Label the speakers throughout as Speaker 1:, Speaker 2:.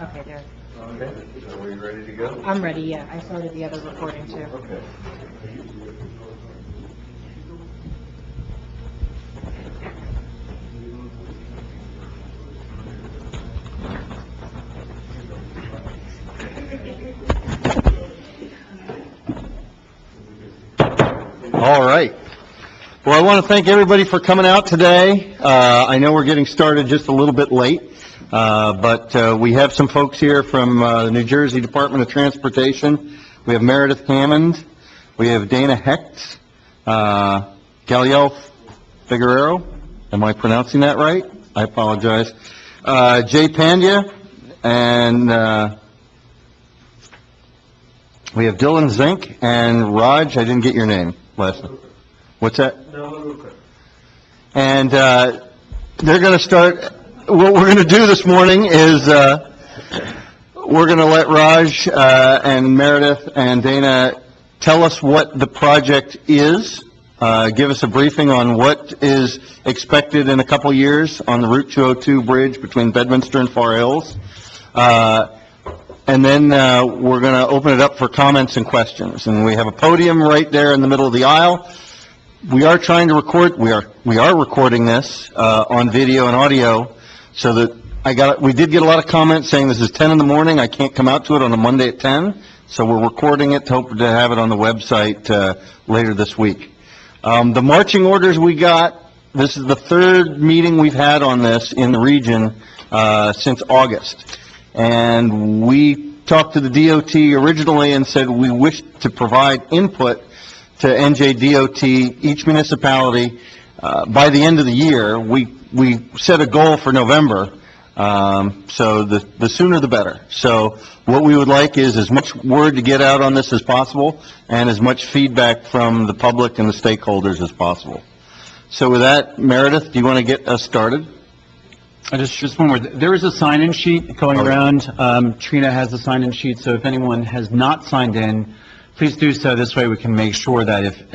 Speaker 1: Okay, there.
Speaker 2: Okay, so are you ready to go?
Speaker 1: I'm ready, yeah. I started the other recording too.
Speaker 2: Okay. All right. Well, I want to thank everybody for coming out today. I know we're getting started just a little bit late, but we have some folks here from the New Jersey Department of Transportation. We have Meredith Hammond. We have Dana Hecht, Galiel Figueroa. Am I pronouncing that right? I apologize. Jay Pandya, and we have Dylan Zink and Raj. I didn't get your name last name. What's that? And they're going to start. What we're going to do this morning is we're going to let Raj and Meredith and Dana tell us what the project is, give us a briefing on what is expected in a couple years on the Route 202 bridge between Bedminster and Far Hills. And then we're going to open it up for comments and questions. And we have a podium right there in the middle of the aisle. We are trying to record. We are recording this on video and audio, so that we did get a lot of comments saying this is 10 in the morning. I can't come out to it on a Monday at 10, so we're recording it to hope to have it on the website later this week. The marching orders we got. This is the third meeting we've had on this in the region since August, and we talked to the DOT originally and said we wish to provide input to NJDOT, each municipality, by the end of the year. We set a goal for November, so the sooner the better. So what we would like is as much word to get out on this as possible, and as much feedback from the public and the stakeholders as possible. So with that, Meredith, do you want to get us started?
Speaker 3: Just one more. There is a sign-in sheet going around. Trina has a sign-in sheet, so if anyone has not signed in, please do so. This way we can make sure that if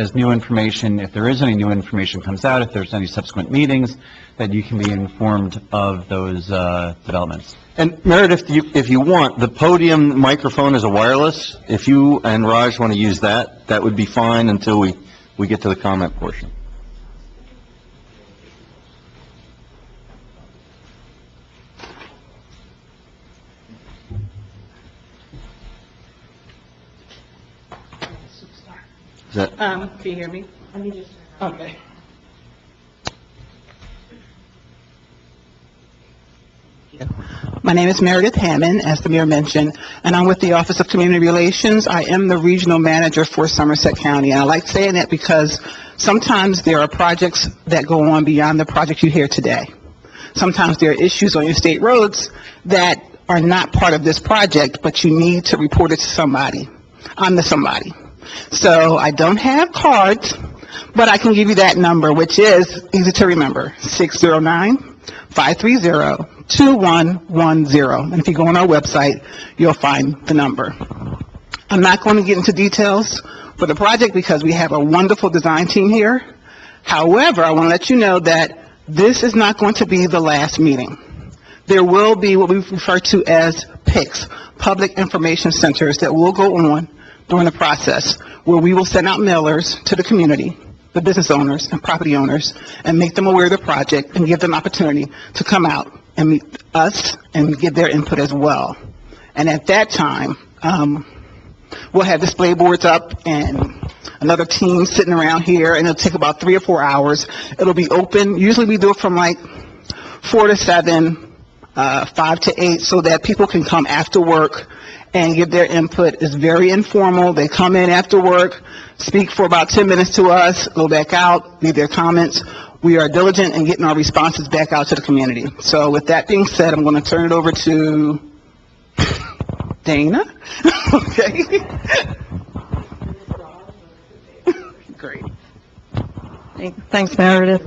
Speaker 3: there is any new information comes out, if there's any subsequent meetings, that you can be informed of those developments.
Speaker 2: And Meredith, if you want, the podium microphone is a wireless. If you and Raj want to use that, that would be fine until we get to the comment portion. Is that?
Speaker 4: Can you hear me?
Speaker 1: Let me just...
Speaker 4: Okay. My name is Meredith Hammond, as the mayor mentioned, and I'm with the Office of Community Relations. I am the regional manager for Somerset County, and I like saying that because sometimes there are projects that go on beyond the project you hear today. Sometimes there are issues on your state roads that are not part of this project, but you need to report it to somebody. I'm the somebody. So I don't have cards, but I can give you that number, which is easy to remember, 609-530-2110. And if you go on our website, you'll find the number. I'm not going to get into details for the project because we have a wonderful design team here. However, I want to let you know that this is not going to be the last meeting. There will be what we refer to as PICs, Public Information Centers, that will go on during the process, where we will send out mailers to the community, the business owners and property owners, and make them aware of the project and give them opportunity to come out and meet us and give their input as well. And at that time, we'll have display boards up and another team sitting around here, and it'll take about 3 or 4 hours. It'll be open. Usually we do it from like 4 to 7, 5 to 8, so that people can come after work and give their input. It's very informal. They come in after work, speak for about 10 minutes to us, go back out, leave their comments. We are diligent in getting our responses back out to the community. So with that being said, I'm going to turn it over to Dana. Okay. Great.
Speaker 5: Thanks, Meredith.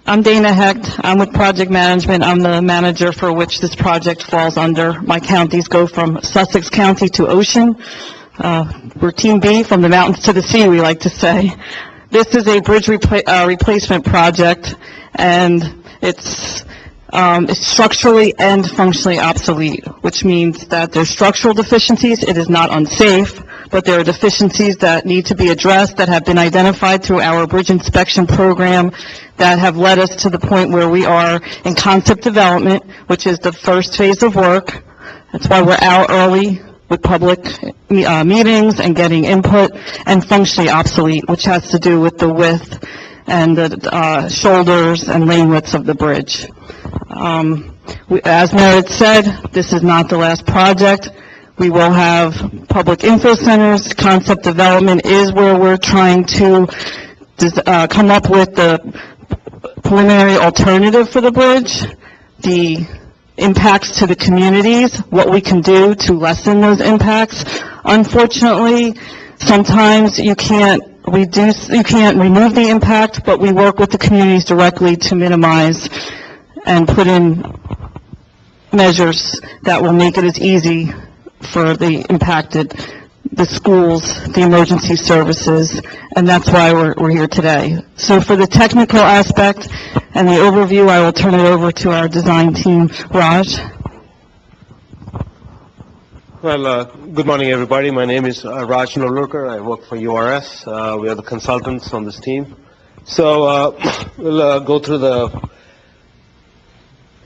Speaker 5: I'm Dana Hecht. I'm with Project Management. I'm the manager for which this project falls under. My counties go from Sussex County to Ocean. We're Team B, from the mountains to the sea, we like to say. This is a bridge replacement project, and it's is structurally and functionally obsolete, which means that there's structural deficiencies. It is not unsafe, but there are deficiencies that need to be addressed that have been identified through our bridge inspection program that have led us to the point where we are in concept development, which is the first phase of work. That's why we're out early with public meetings and getting input, and functionally obsolete, which has to do with the width and the shoulders and lane widths of the bridge. As Meredith said, this is not the last project. We will have public info centers. Concept development is where we're trying to come up with the preliminary alternative for the bridge, the impacts to the communities, what we can do to lessen those impacts. Unfortunately, sometimes you can't remove the impact, but we work with the communities directly to minimize and put in measures that will make it as easy for the impacted, the schools, the emergency services, and that's why we're here today. So for the technical aspect and the overview, I will turn it over to our design team, Raj.
Speaker 6: Well, good morning, everybody. My name is Raj Nolorkar. I work for URS. We are the consultants on this team. So we'll go through the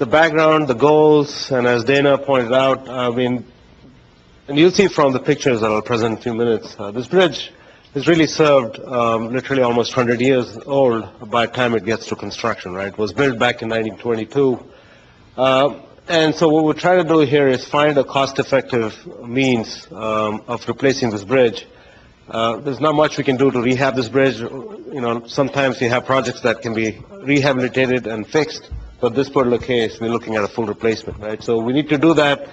Speaker 6: background, the goals, and as Dana pointed out, and you'll see from the pictures that I'll present in a few minutes, this bridge is really served literally almost 100 years old by the time it gets to construction, right? It was built back in 1922. And so what we're trying to do here is find a cost-effective means of replacing this bridge. There's not much we can do to rehab this bridge. You know, sometimes you have projects that can be rehabilitated and fixed, but this particular case, we're looking at a full replacement, right? So we need to do that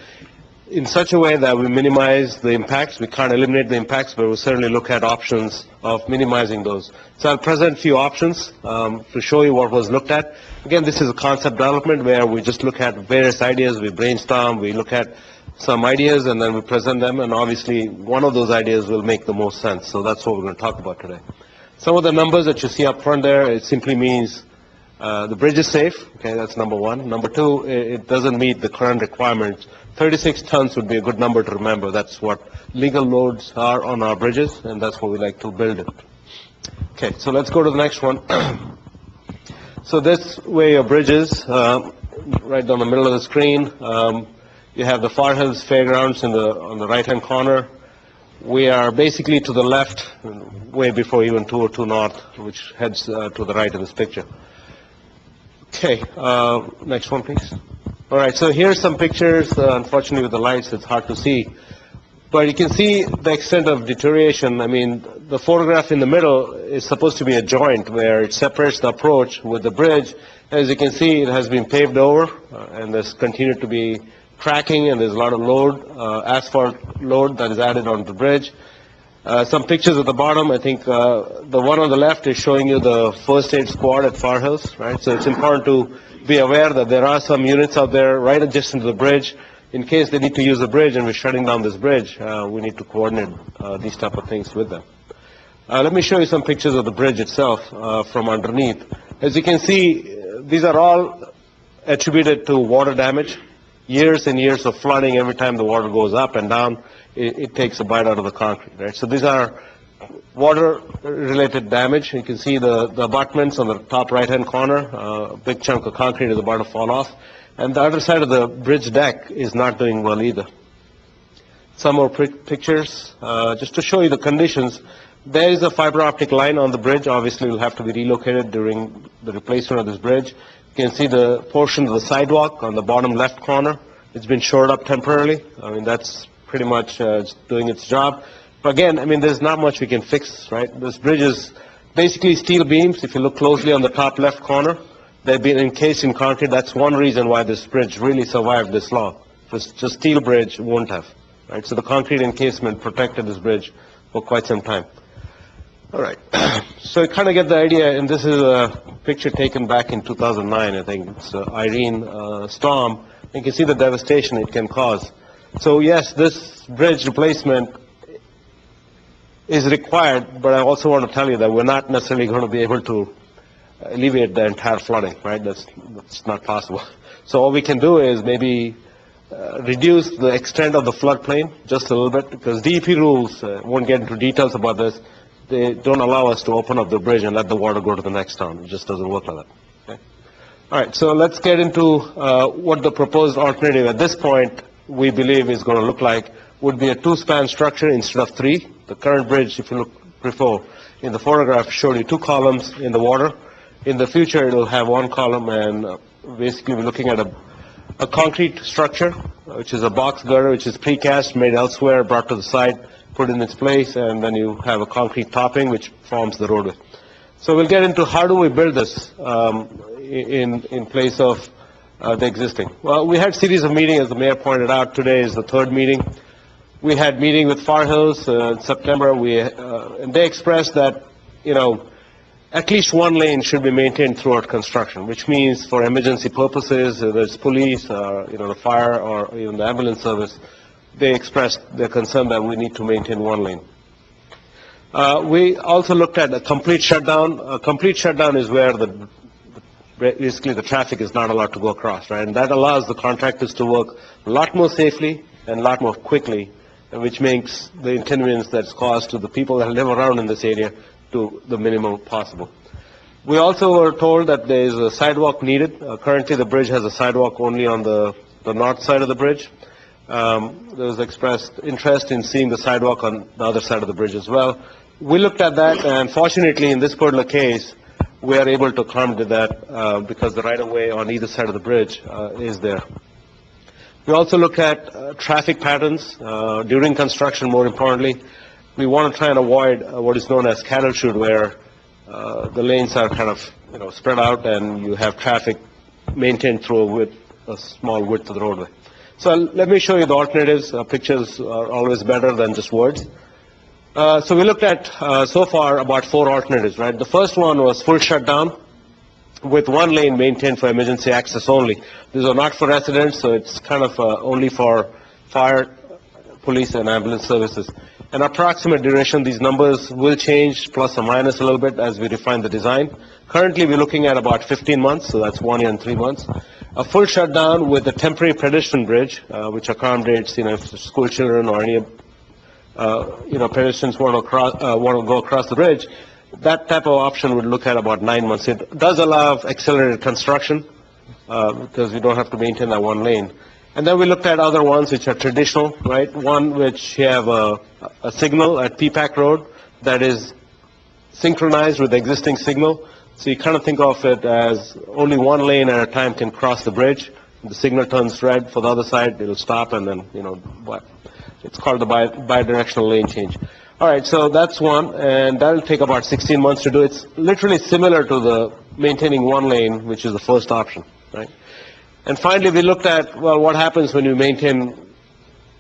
Speaker 6: in such a way that we minimize the impacts. We can't eliminate the impacts, but we'll certainly look at options of minimizing those. So I'll present a few options to show you what was looked at. Again, this is a concept development where we just look at various ideas, we brainstorm, we look at some ideas, and then we present them, and obviously one of those ideas will make the most sense. So that's what we're going to talk about today. Some of the numbers that you see up front there, it simply means the bridge is safe. Okay, that's number one. Number two, it doesn't meet the current requirements. 36 tons would be a good number to remember. That's what legal loads are on our bridges, and that's what we like to build it. Okay, so let's go to the next one. So this way your bridge is, right down the middle of the screen. You have the Far Hills Fairgrounds on the right-hand corner. We are basically to the left, way before even 202 North, which heads to the right in this picture. Okay, next one, please. All right, so here's some pictures. Unfortunately, with the lights, it's hard to see. But you can see the extent of deterioration. I mean, the photograph in the middle is supposed to be a joint where it separates the approach with the bridge. As you can see, it has been paved over, and there's continued to be cracking, and there's a lot of load, asphalt load that is added onto the bridge. Some pictures at the bottom. I think the one on the left is showing you the first aid squad at Far Hills, right? So it's important to be aware that there are some units out there right adjacent to the bridge. In case they need to use the bridge and we're shutting down this bridge, we need to coordinate these type of things with them. Let me show you some pictures of the bridge itself from underneath. As you can see, these are all attributed to water damage. Years and years of flooding. Every time the water goes up and down, it takes a bite out of the concrete, right? So these are water-related damage. You can see the abutments on the top right-hand corner. A big chunk of concrete is about to fall off. And the other side of the bridge deck is not doing well either. Some more pictures, just to show you the conditions. There is a fiber optic line on the bridge. Obviously, it will have to be relocated during the replacement of this bridge. You can see the portion of the sidewalk on the bottom left corner. It's been shored up temporarily. I mean, that's pretty much doing its job. But again, I mean, there's not much we can fix, right? This bridge is basically steel beams. If you look closely on the top left corner, they've been encased in concrete. That's one reason why this bridge really survived this long. Just steel bridge won't have, right? So the concrete encasement protected this bridge for quite some time. All right, so you kind of get the idea, and this is a picture taken back in 2009, I think. It's Irene storm. You can see the devastation it can cause. So yes, this bridge replacement is required, but I also want to tell you that we're not necessarily going to be able to alleviate the entire flooding, right? That's not possible. So what we can do is maybe reduce the extent of the floodplain just a little bit, because DEP rules, won't get into details about this, they don't allow us to open up the bridge and let the water go to the next town. It just doesn't work like that. Okay? All right, so let's get into what the proposed alternative at this point we believe is going to look like. Would be a two-span structure instead of three. The current bridge, if you look before, in the photograph showed you two columns in the water. In the future, it will have one column, and basically we're looking at a concrete structure, which is a box girder, which is precast, made elsewhere, brought to the site, put in its place, and then you have a concrete topping, which forms the roadway. So we'll get into how do we build this in place of the existing. Well, we had series of meetings, as the mayor pointed out. Today is the third meeting. We had meeting with Far Hills in September. And they expressed that, at least one lane should be maintained throughout construction, which means for emergency purposes, whether it's police, or, the fire, or even the ambulance service, they expressed their concern that we need to maintain one lane. We also looked at a complete shutdown. A complete shutdown is where basically the traffic is not allowed to go across, right? And that allows the contractors to work a lot more safely and a lot more quickly, which makes the inconvenience that's caused to the people that live around in this area to the minimum possible. We also were told that there is a sidewalk needed. Currently, the bridge has a sidewalk only on the north side of the bridge. There was expressed interest in seeing the sidewalk on the other side of the bridge as well. We looked at that, and fortunately, in this particular case, we are able to accommodate that because the right-of-way on either side of the bridge is there. We also look at traffic patterns during construction, more importantly. We want to try and avoid what is known as cattle chute, where the lanes are kind of, spread out and you have traffic maintained through a small width of the roadway. So let me show you the alternatives. Pictures are always better than just words. So we looked at, so far, about 4 alternatives, right? The first one was full shutdown, with one lane maintained for emergency access only. These are not for residents, so it's kind of only for fire, police, and ambulance services. An approximate duration, these numbers will change plus or minus a little bit as we refine the design. Currently, we're looking at about 15 months, so that's 1 year and 3 months. A full shutdown with a temporary pedestrian bridge, which accommodates, if school children or any, pedestrians want to go across the bridge. That type of option would look at about 9 months. It does allow accelerated construction because we don't have to maintain that one lane. And then we looked at other ones which are traditional, right? One which you have a signal at P-Pack Road that is synchronized with the existing signal. So you kind of think of it as only one lane at a time can cross the bridge. The signal turns red for the other side, it'll stop, and then, it's called the bidirectional lane change. All right, so that's one, and that'll take about 16 months to do. It's literally similar to the maintaining one lane, which is the first option, right? And finally, we looked at, well, what happens when you maintain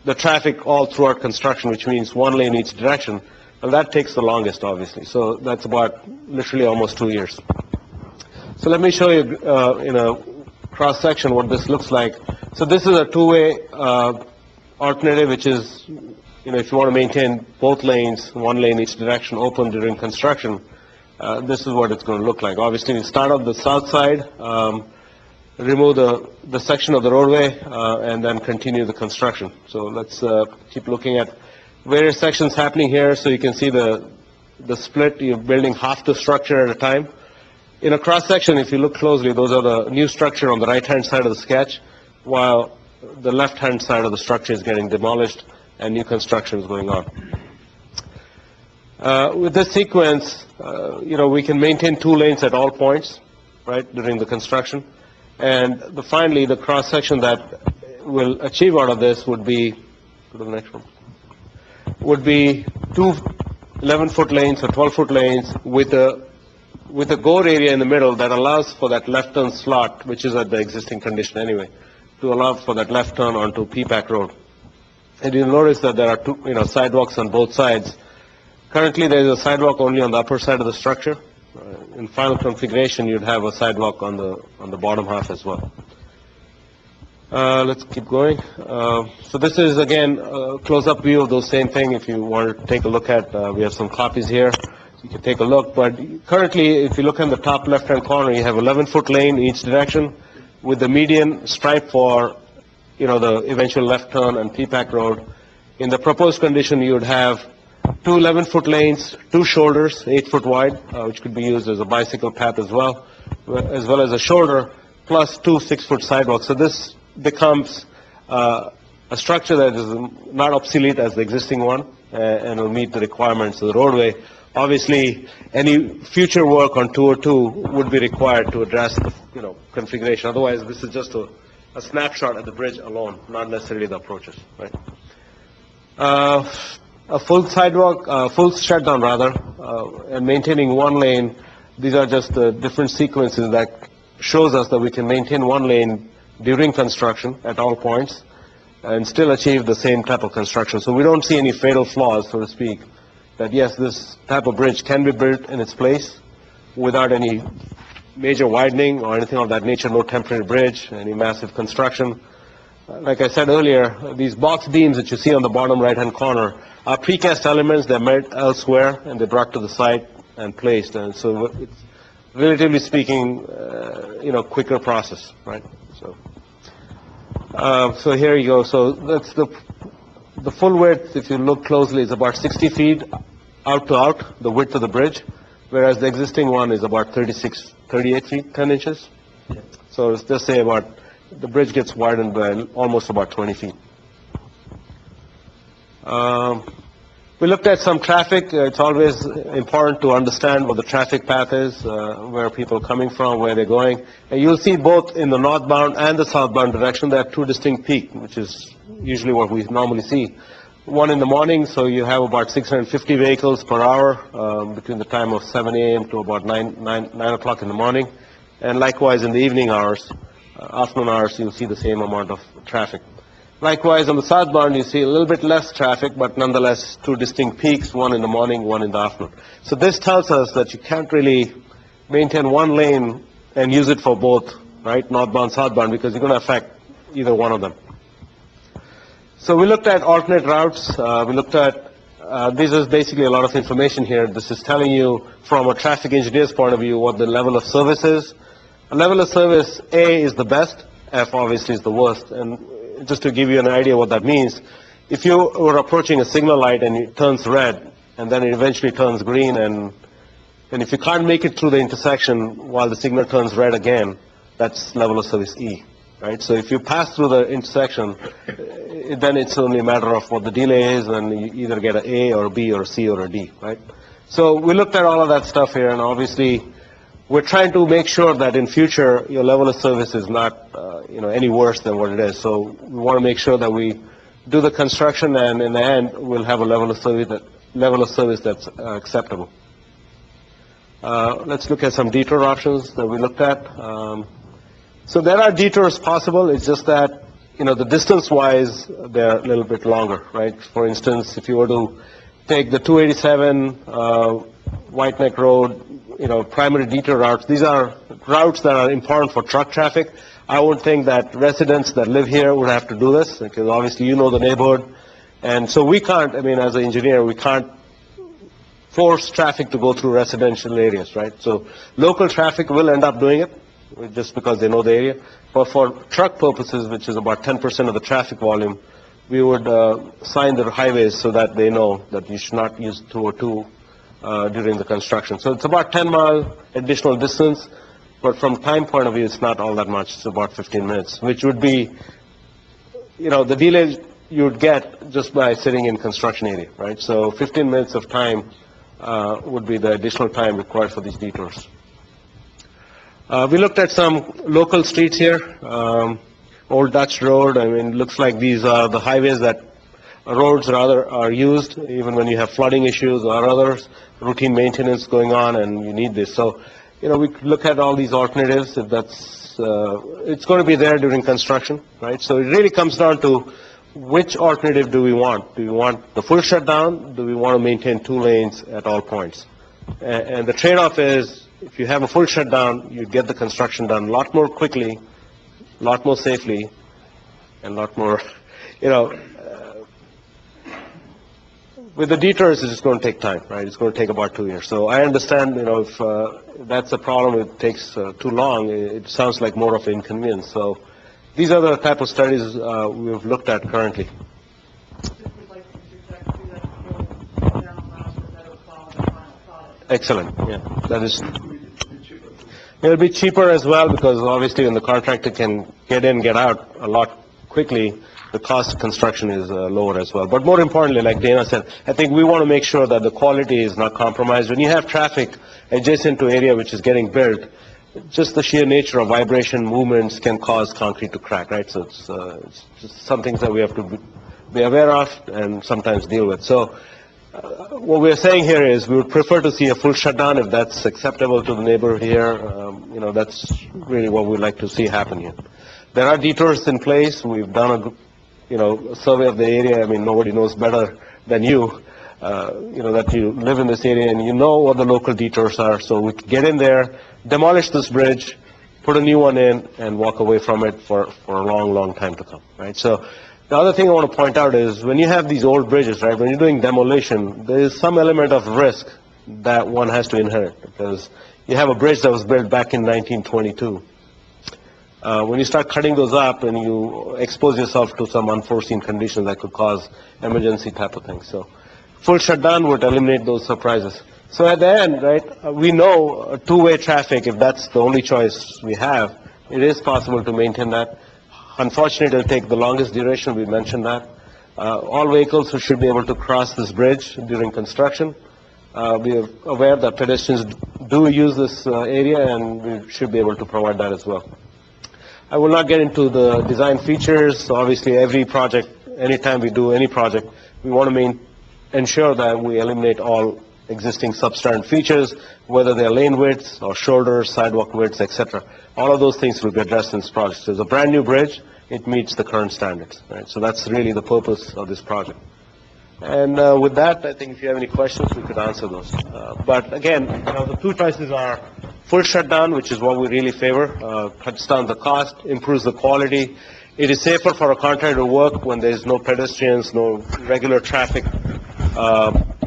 Speaker 6: the traffic all throughout construction, which means one lane each direction. Well, that takes the longest, obviously. So that's about literally almost 2 years. So let me show you in a cross-section what this looks like. So this is a two-way alternative, which is, if you want to maintain both lanes, one lane each direction open during construction, this is what it's going to look like. Obviously, we start on the south side, remove the section of the roadway, and then continue the construction. So let's keep looking at various sections happening here. So you can see the split. You're building half the structure at a time. In a cross-section, if you look closely, those are the new structure on the right-hand side of the sketch, while the left-hand side of the structure is getting demolished and new construction is going on. With this sequence, we can maintain 2 lanes at all points, right, during the construction. And finally, the cross-section that will achieve out of this would be, go to the next one, would be 2 11-foot lanes or 12-foot lanes with a gore area in the middle that allows for that left turn slot, which is at the existing condition anyway, to allow for that left turn onto P-Pack Road. And you'll notice that there are 2, sidewalks on both sides. Currently, there is a sidewalk only on the upper side of the structure. In final configuration, you'd have a sidewalk on the bottom half as well. Let's keep going. So this is, again, a close-up view of those same thing. If you want to take a look at, we have some copies here. You can take a look. But currently, if you look in the top left-hand corner, you have 11-foot lane each direction. with the median stripe for, the eventual left turn and P-PAC road. In the proposed condition, you would have two 11-foot lanes, two shoulders, 8-foot wide, which could be used as a bicycle path as well as a shoulder, plus two 6-foot sidewalks. So this becomes a structure that is not obsolete as the existing one, and will meet the requirements of the roadway. Obviously, any future work on 202 would be required to address the, configuration. Otherwise, this is just a snapshot at the bridge alone, not necessarily the approaches, right? A full sidewalk, full shutdown rather, and maintaining one lane. These are just the different sequences that shows us that we can maintain one lane during construction at all points and still achieve the same type of construction. So we don't see any fatal flaws, so to speak, that yes, this type of bridge can be built in its place without any major widening or anything of that nature, no temporary bridge, any massive construction. Like I said earlier, these box beams that you see on the bottom right-hand corner are precast elements. They're made elsewhere and they're brought to the site and placed. And so it's, relatively speaking, quicker process, right? So here you go. So that's the full width, if you look closely, is about 60 feet out to out, the width of the bridge, whereas the existing one is about 38 feet, 10 inches. So let's just say the bridge gets widened by almost about 20 feet. We looked at some traffic. It's always important to understand what the traffic path is, where people are coming from, where they're going. And you'll see both in the northbound and the southbound direction, there are two distinct peaks, which is usually what we normally see. One in the morning, so you have about 650 vehicles per hour between the time of 7 a.m. to about 9 o'clock in the morning. And likewise in the evening hours, afternoon hours, you'll see the same amount of traffic. Likewise, on the southbound, you see a little bit less traffic, but nonetheless, two distinct peaks, one in the morning, one in the afternoon. So this tells us that you can't really maintain one lane and use it for both, right, northbound, southbound, because you're going to affect either one of them. So we looked at alternate routes. We looked at, this is basically a lot of information here. This is telling you from a traffic engineer's point of view what the level of service is. A level of service A is the best, F obviously is the worst. And just to give you an idea what that means, if you were approaching a signal light and it turns red, and then it eventually turns green, and if you can't make it through the intersection while the signal turns red again, that's level of service E, right? So if you pass through the intersection, then it's only a matter of what the delay is, and you either get an A or a B or a C or a D, right? So we looked at all of that stuff here, and obviously we're trying to make sure that in future your level of service is not any worse than what it is. So we want to make sure that we do the construction, and in the end we'll have a level of service that's acceptable. Let's look at some detour options that we looked at. So there are detours possible. It's just that the distance-wise they're a little bit longer, right? For instance, if you were to take the 287 White Neck Road, primary detour routes, these are routes that are important for truck traffic. I would think that residents that live here would have to do this, because obviously you know the neighborhood. And so we can't, as an engineer, we can't force traffic to go through residential areas, right? So local traffic will end up doing it, just because they know the area. But for truck purposes, which is about 10% of the traffic volume, we would sign the highways so that they know that you should not use 202 during the construction. So it's about 10-mile additional distance, but from time point of view, it's not all that much. It's about 15 minutes, which would be, the delay you would get just by sitting in construction area, right? So 15 minutes of time would be the additional time required for these detours. We looked at some local streets here. Old Dutch Road, looks like these are the highways that roads rather are used, even when you have flooding issues or others, routine maintenance going on, and you need this. So, we look at all these alternatives. If that's, it's going to be there during construction, right? So it really comes down to which alternative do we want? Do we want the full shutdown? Do we want to maintain two lanes at all points? And the trade-off is, if you have a full shutdown, you get the construction done a lot more quickly, a lot more safely, and a lot more, with the detours, it's just going to take time, right? It's going to take about 2 years. So I understand, if that's a problem, it takes too long. It sounds like more of an inconvenience. So these are the type of studies we've looked at currently. Excellent. Yeah, that is. It'll be cheaper as well because obviously when the contractor can get in, get out a lot quickly, the cost of construction is lower as well. But more importantly, like Dana said, I think we want to make sure that the quality is not compromised. When you have traffic adjacent to area which is getting built, just the sheer nature of vibration movements can cause concrete to crack, right? So it's just some things that we have to be aware of and sometimes deal with. So what we're saying here is we would prefer to see a full shutdown if that's acceptable to the neighbor here. That's really what we'd like to see happen here. There are detours in place. We've done a survey of the area. I mean, nobody knows better than you, that you live in this area and you know what the local detours are. So we can get in there, demolish this bridge, put a new one in, and walk away from it for a long, long time to come, right? So the other thing I want to point out is when you have these old bridges, right, when you're doing demolition, there is some element of risk that one has to inherit because you have a bridge that was built back in 1922. When you start cutting those up and you expose yourself to some unforeseen conditions that could cause emergency type of things. So full shutdown would eliminate those surprises. So at the end, right, we know two-way traffic, if that's the only choice we have, it is possible to maintain that. Unfortunately, it'll take the longest duration. We mentioned that. All vehicles should be able to cross this bridge during construction. We are aware that pedestrians do use this area, and we should be able to provide that as well. I will not get into the design features. So obviously, every project, anytime we do any project, we want to ensure that we eliminate all existing substandard features, whether they're lane widths or shoulders, sidewalk widths, etc. All of those things will be addressed in this project. So it's a brand new bridge. It meets the current standards, right? So that's really the purpose of this project. And with that, I think if you have any questions, we could answer those. But again, the two choices are full shutdown, which is what we really favor, cuts down the cost, improves the quality. It is safer for a contractor to work when there's no pedestrians, no regular traffic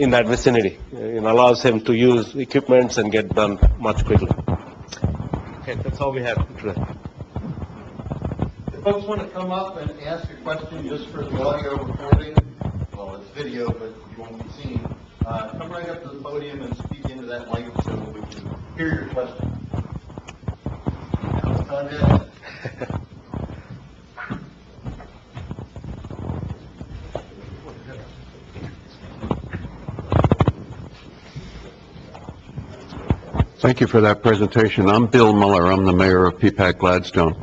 Speaker 6: in that vicinity. It allows him to use equipments and get done much quicker. Okay, that's all we have today.
Speaker 2: If folks want to come up and ask a question just for the audio recording, well, it's video, but you won't be seen, come right up to the podium and speak into that mic so we can hear your question. Now it's time to ask.
Speaker 7: Thank you for that presentation. I'm Bill Muller. I'm the mayor of Peapack Gladstone.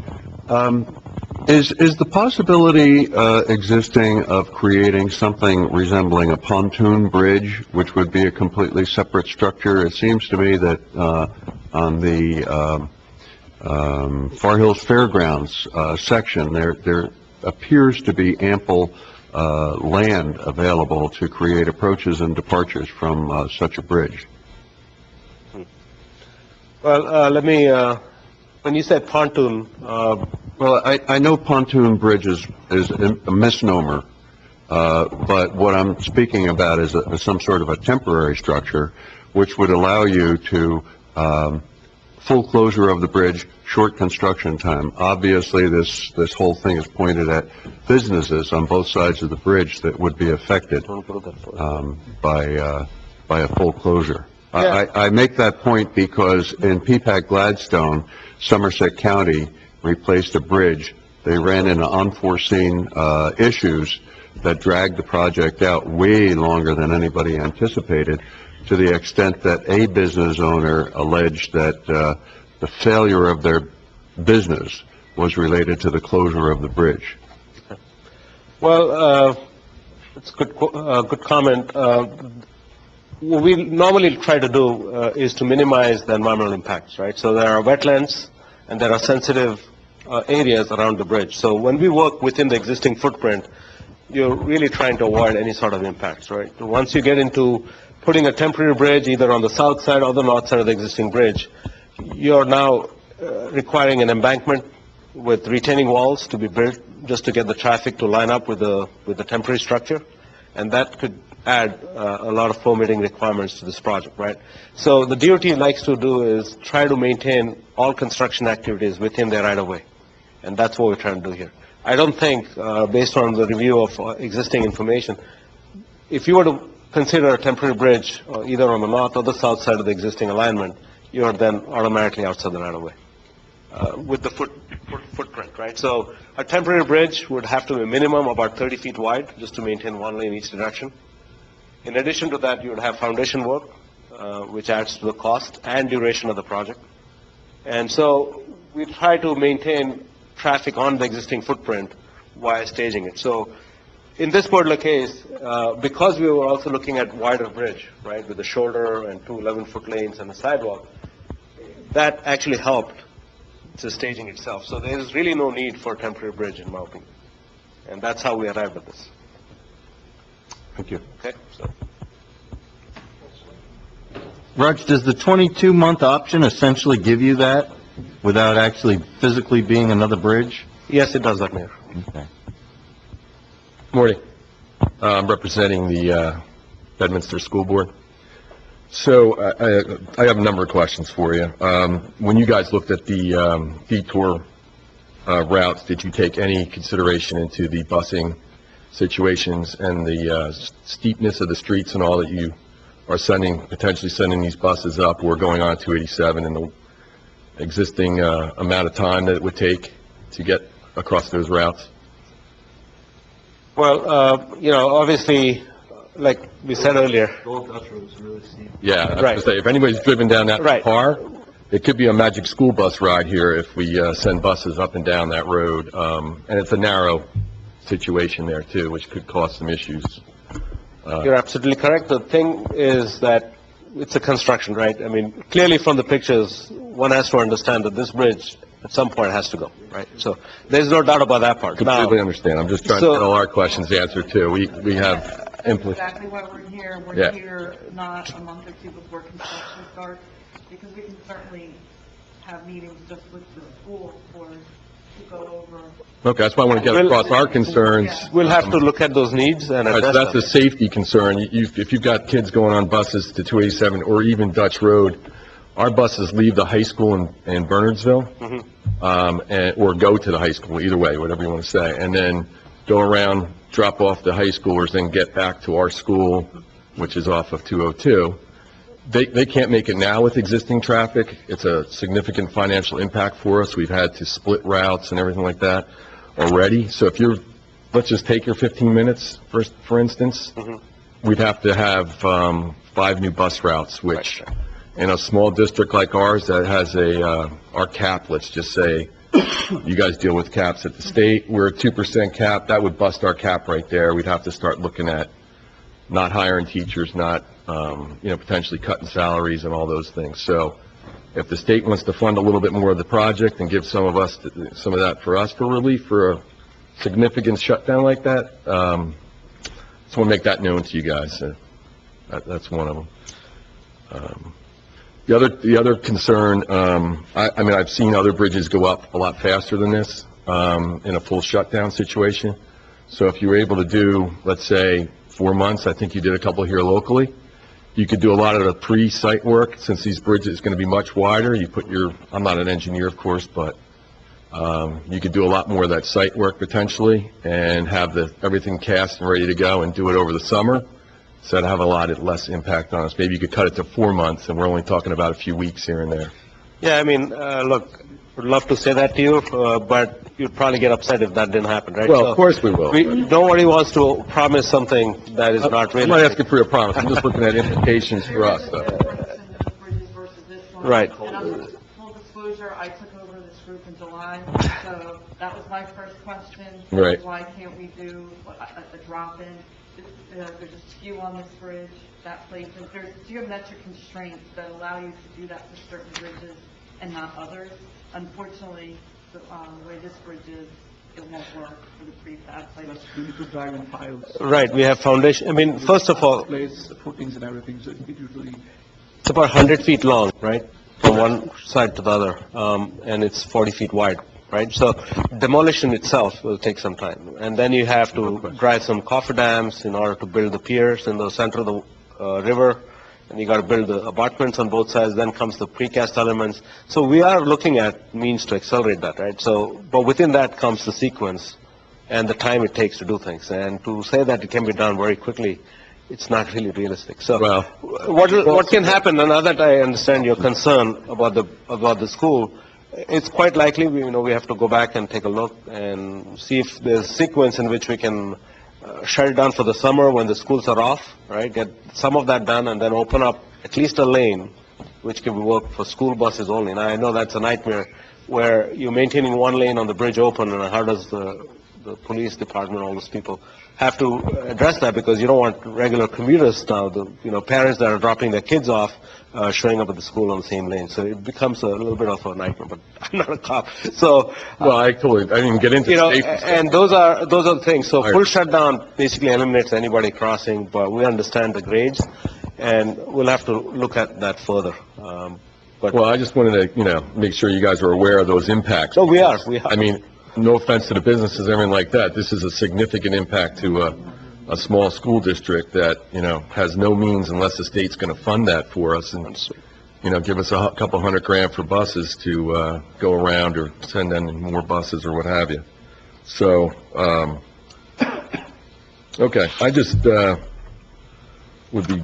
Speaker 7: Is the possibility existing of creating something resembling a pontoon bridge, which would be a completely separate structure? It seems to me that on the Far Hills Fairgrounds section, there appears to be ample land available to create approaches and departures from such a bridge.
Speaker 6: Well, let me, when you said pontoon,
Speaker 7: well, I know pontoon bridge is a misnomer, but what I'm speaking about is some sort of a temporary structure which would allow you to full closure of the bridge, short construction time. Obviously, this whole thing is pointed at businesses on both sides of the bridge that would be affected by a full closure.
Speaker 6: Yeah.
Speaker 7: I make that point because in Peapack Gladstone, Somerset County replaced a bridge. They ran into unforeseen issues that dragged the project out way longer than anybody anticipated, to the extent that a business owner alleged that the failure of their business was related to the closure of the bridge.
Speaker 6: Well, it's a good comment. What we normally try to do is to minimize the environmental impacts, right? So there are wetlands and there are sensitive areas around the bridge. So when we work within the existing footprint, you're really trying to avoid any sort of impacts, right? Once you get into putting a temporary bridge either on the south side or the north side of the existing bridge, you're now requiring an embankment with retaining walls to be built just to get the traffic to line up with the temporary structure. And that could add a lot of permitting requirements to this project, right? So the DOT likes to do is try to maintain all construction activities within their right-of-way, and that's what we're trying to do here. I don't think, based on the review of existing information, if you were to consider a temporary bridge either on the north or the south side of the existing alignment, you are then automatically outside the right-of-way with the footprint, right? So a temporary bridge would have to be a minimum about 30 feet wide just to maintain one lane each direction. In addition to that, you would have foundation work, which adds to the cost and duration of the project. And so we try to maintain traffic on the existing footprint while staging it. So in this particular case, because we were also looking at wider bridge, right, with the shoulder and two 11-foot lanes and a sidewalk, that actually helped the staging itself. So there is really no need for a temporary bridge in my opinion. And that's how we arrived at this.
Speaker 7: Thank you.
Speaker 6: Okay? So.
Speaker 2: Raj, does the 22-month option essentially give you that without actually physically being another bridge?
Speaker 6: Yes, it does that, Mayor.
Speaker 2: Okay.
Speaker 8: Morning. I'm representing the Bedminster School Board. So I have a number of questions for you. When you guys looked at the detour routes, did you take any consideration into the busing situations and the steepness of the streets and all that you are potentially sending these buses up or going on 287 and the existing amount of time that it would take to get across those routes?
Speaker 6: Well, obviously, like we said earlier.
Speaker 8: Yeah, I was
Speaker 6: Right.
Speaker 8: gonna say, if anybody's driven down that
Speaker 6: Right.
Speaker 8: far, it could be a magic school bus ride here if we send buses up and down that road. And it's a narrow situation there too, which could cause some issues.
Speaker 6: You're absolutely correct. The thing is that it's a construction, right? I mean, clearly from the pictures, one has to understand that this bridge at some point has to go, right? So there's no doubt about that part.
Speaker 8: Completely
Speaker 6: Now,
Speaker 8: understand. I'm just trying to
Speaker 6: so-
Speaker 8: get all our questions answered too. We have input.
Speaker 5: Exactly why we're here.
Speaker 8: Yeah.
Speaker 5: We're here not a month or two before construction starts, because we can certainly have meetings just with the school to go over.
Speaker 8: Okay, that's why I want to get across our concerns.
Speaker 6: we'll have to look at those needs and
Speaker 8: All right, so
Speaker 6: address
Speaker 8: that's a
Speaker 6: them.
Speaker 8: safety concern. If you've got kids going on buses to 287 or even Dutch Road, our buses leave the high school in Bernardsville, or go to the high school, either way, whatever you want to say, and then go around, drop off the high schoolers, then get back to our school, which is off of 202. They can't make it now with existing traffic. It's a significant financial impact for us. We've had to split routes and everything like that already. So if let's just take your 15 minutes, for instance, we'd have to have 5 new bus routes, which in a small district like ours that has our cap, let's just say, you guys deal with caps at the state, we're a 2% cap, that would bust our cap right there. We'd have to start looking at not hiring teachers, not, potentially cutting salaries and all those things. So if the state wants to fund a little bit more of the project and give some of that for us for relief for a significant shutdown like that, just want to make that known to you guys. That's one of them. The other concern, I've seen other bridges go up a lot faster than this in a full shutdown situation. So if you were able to do, let's say, 4 months, I think you did a couple here locally, you could do a lot of the pre-site work. Since these bridges are going to be much wider, I'm not an engineer, of course, but you could do a lot more of that site work potentially and have everything cast and ready to go and do it over the summer. So that'd have a lot less impact on us. Maybe you could cut it to 4 months, and we're only talking about a few weeks here and there.
Speaker 6: Yeah, I mean, look, would love to say that to you, but you'd probably get upset if that didn't happen, right?
Speaker 8: Well,
Speaker 6: So
Speaker 8: of course we will.
Speaker 6: nobody wants to promise something that is not
Speaker 8: I'm not
Speaker 6: realistic.
Speaker 8: asking for your promise. I'm just looking at implications for us, though.
Speaker 5: Bridges versus this one.
Speaker 6: Right.
Speaker 5: And full disclosure, I took over this group in July, so that was my first question.
Speaker 8: Right.
Speaker 5: Why can't we do a drop-in? There's a skew on this bridge, that place, and there's geometric constraints that allow you to do that for certain bridges and not others. Unfortunately, the way this bridge is, it won't work for the prefab site.
Speaker 9: You need to drive in piles,
Speaker 6: Right, we have foundation, I mean, first of all,
Speaker 9: place footings and everything, so it usually,
Speaker 6: it's about 100 feet long, right, from one side to the other, and it's 40 feet wide. right? So demolition itself will take some time. And then you have to dry some cofferdams in order to build the piers in the center of the river. And you got to build the abutments on both sides. Then comes the precast elements. So we are looking at means to accelerate that, right? So, but within that comes the sequence and the time it takes to do things. And to say that it can be done very quickly, it's not really realistic. So
Speaker 8: Well,
Speaker 6: what can happen, and now that I understand your concern about the school, it's quite likely, we have to go back and take a look and see if there's a sequence in which we can shut it down for the summer when the schools are off, right? Get some of that done and then open up at least a lane which can work for school buses only. Now, I know that's a nightmare where you're maintaining one lane on the bridge open, and how does the police department, all those people, have to address that, because you don't want regular commuters now, parents that are dropping their kids off, showing up at the school on the same lane. So it becomes a little bit of a nightmare, but I'm not a cop. So,
Speaker 8: well, I didn't even get into safety stuff.
Speaker 6: and those are the things. So full shutdown basically eliminates anybody crossing, but we understand the grades, and we'll have to look at that further. But
Speaker 8: Well, I just wanted to, make sure you guys are aware of those impacts.
Speaker 6: Oh, we are.
Speaker 8: I mean, no offense to the businesses, everything like that. This is a significant impact to a small school district that, has no means unless the state's going to fund that for us and, give us a couple $100,000 for buses to go around or send in more buses or what have you. So, okay, I just would be,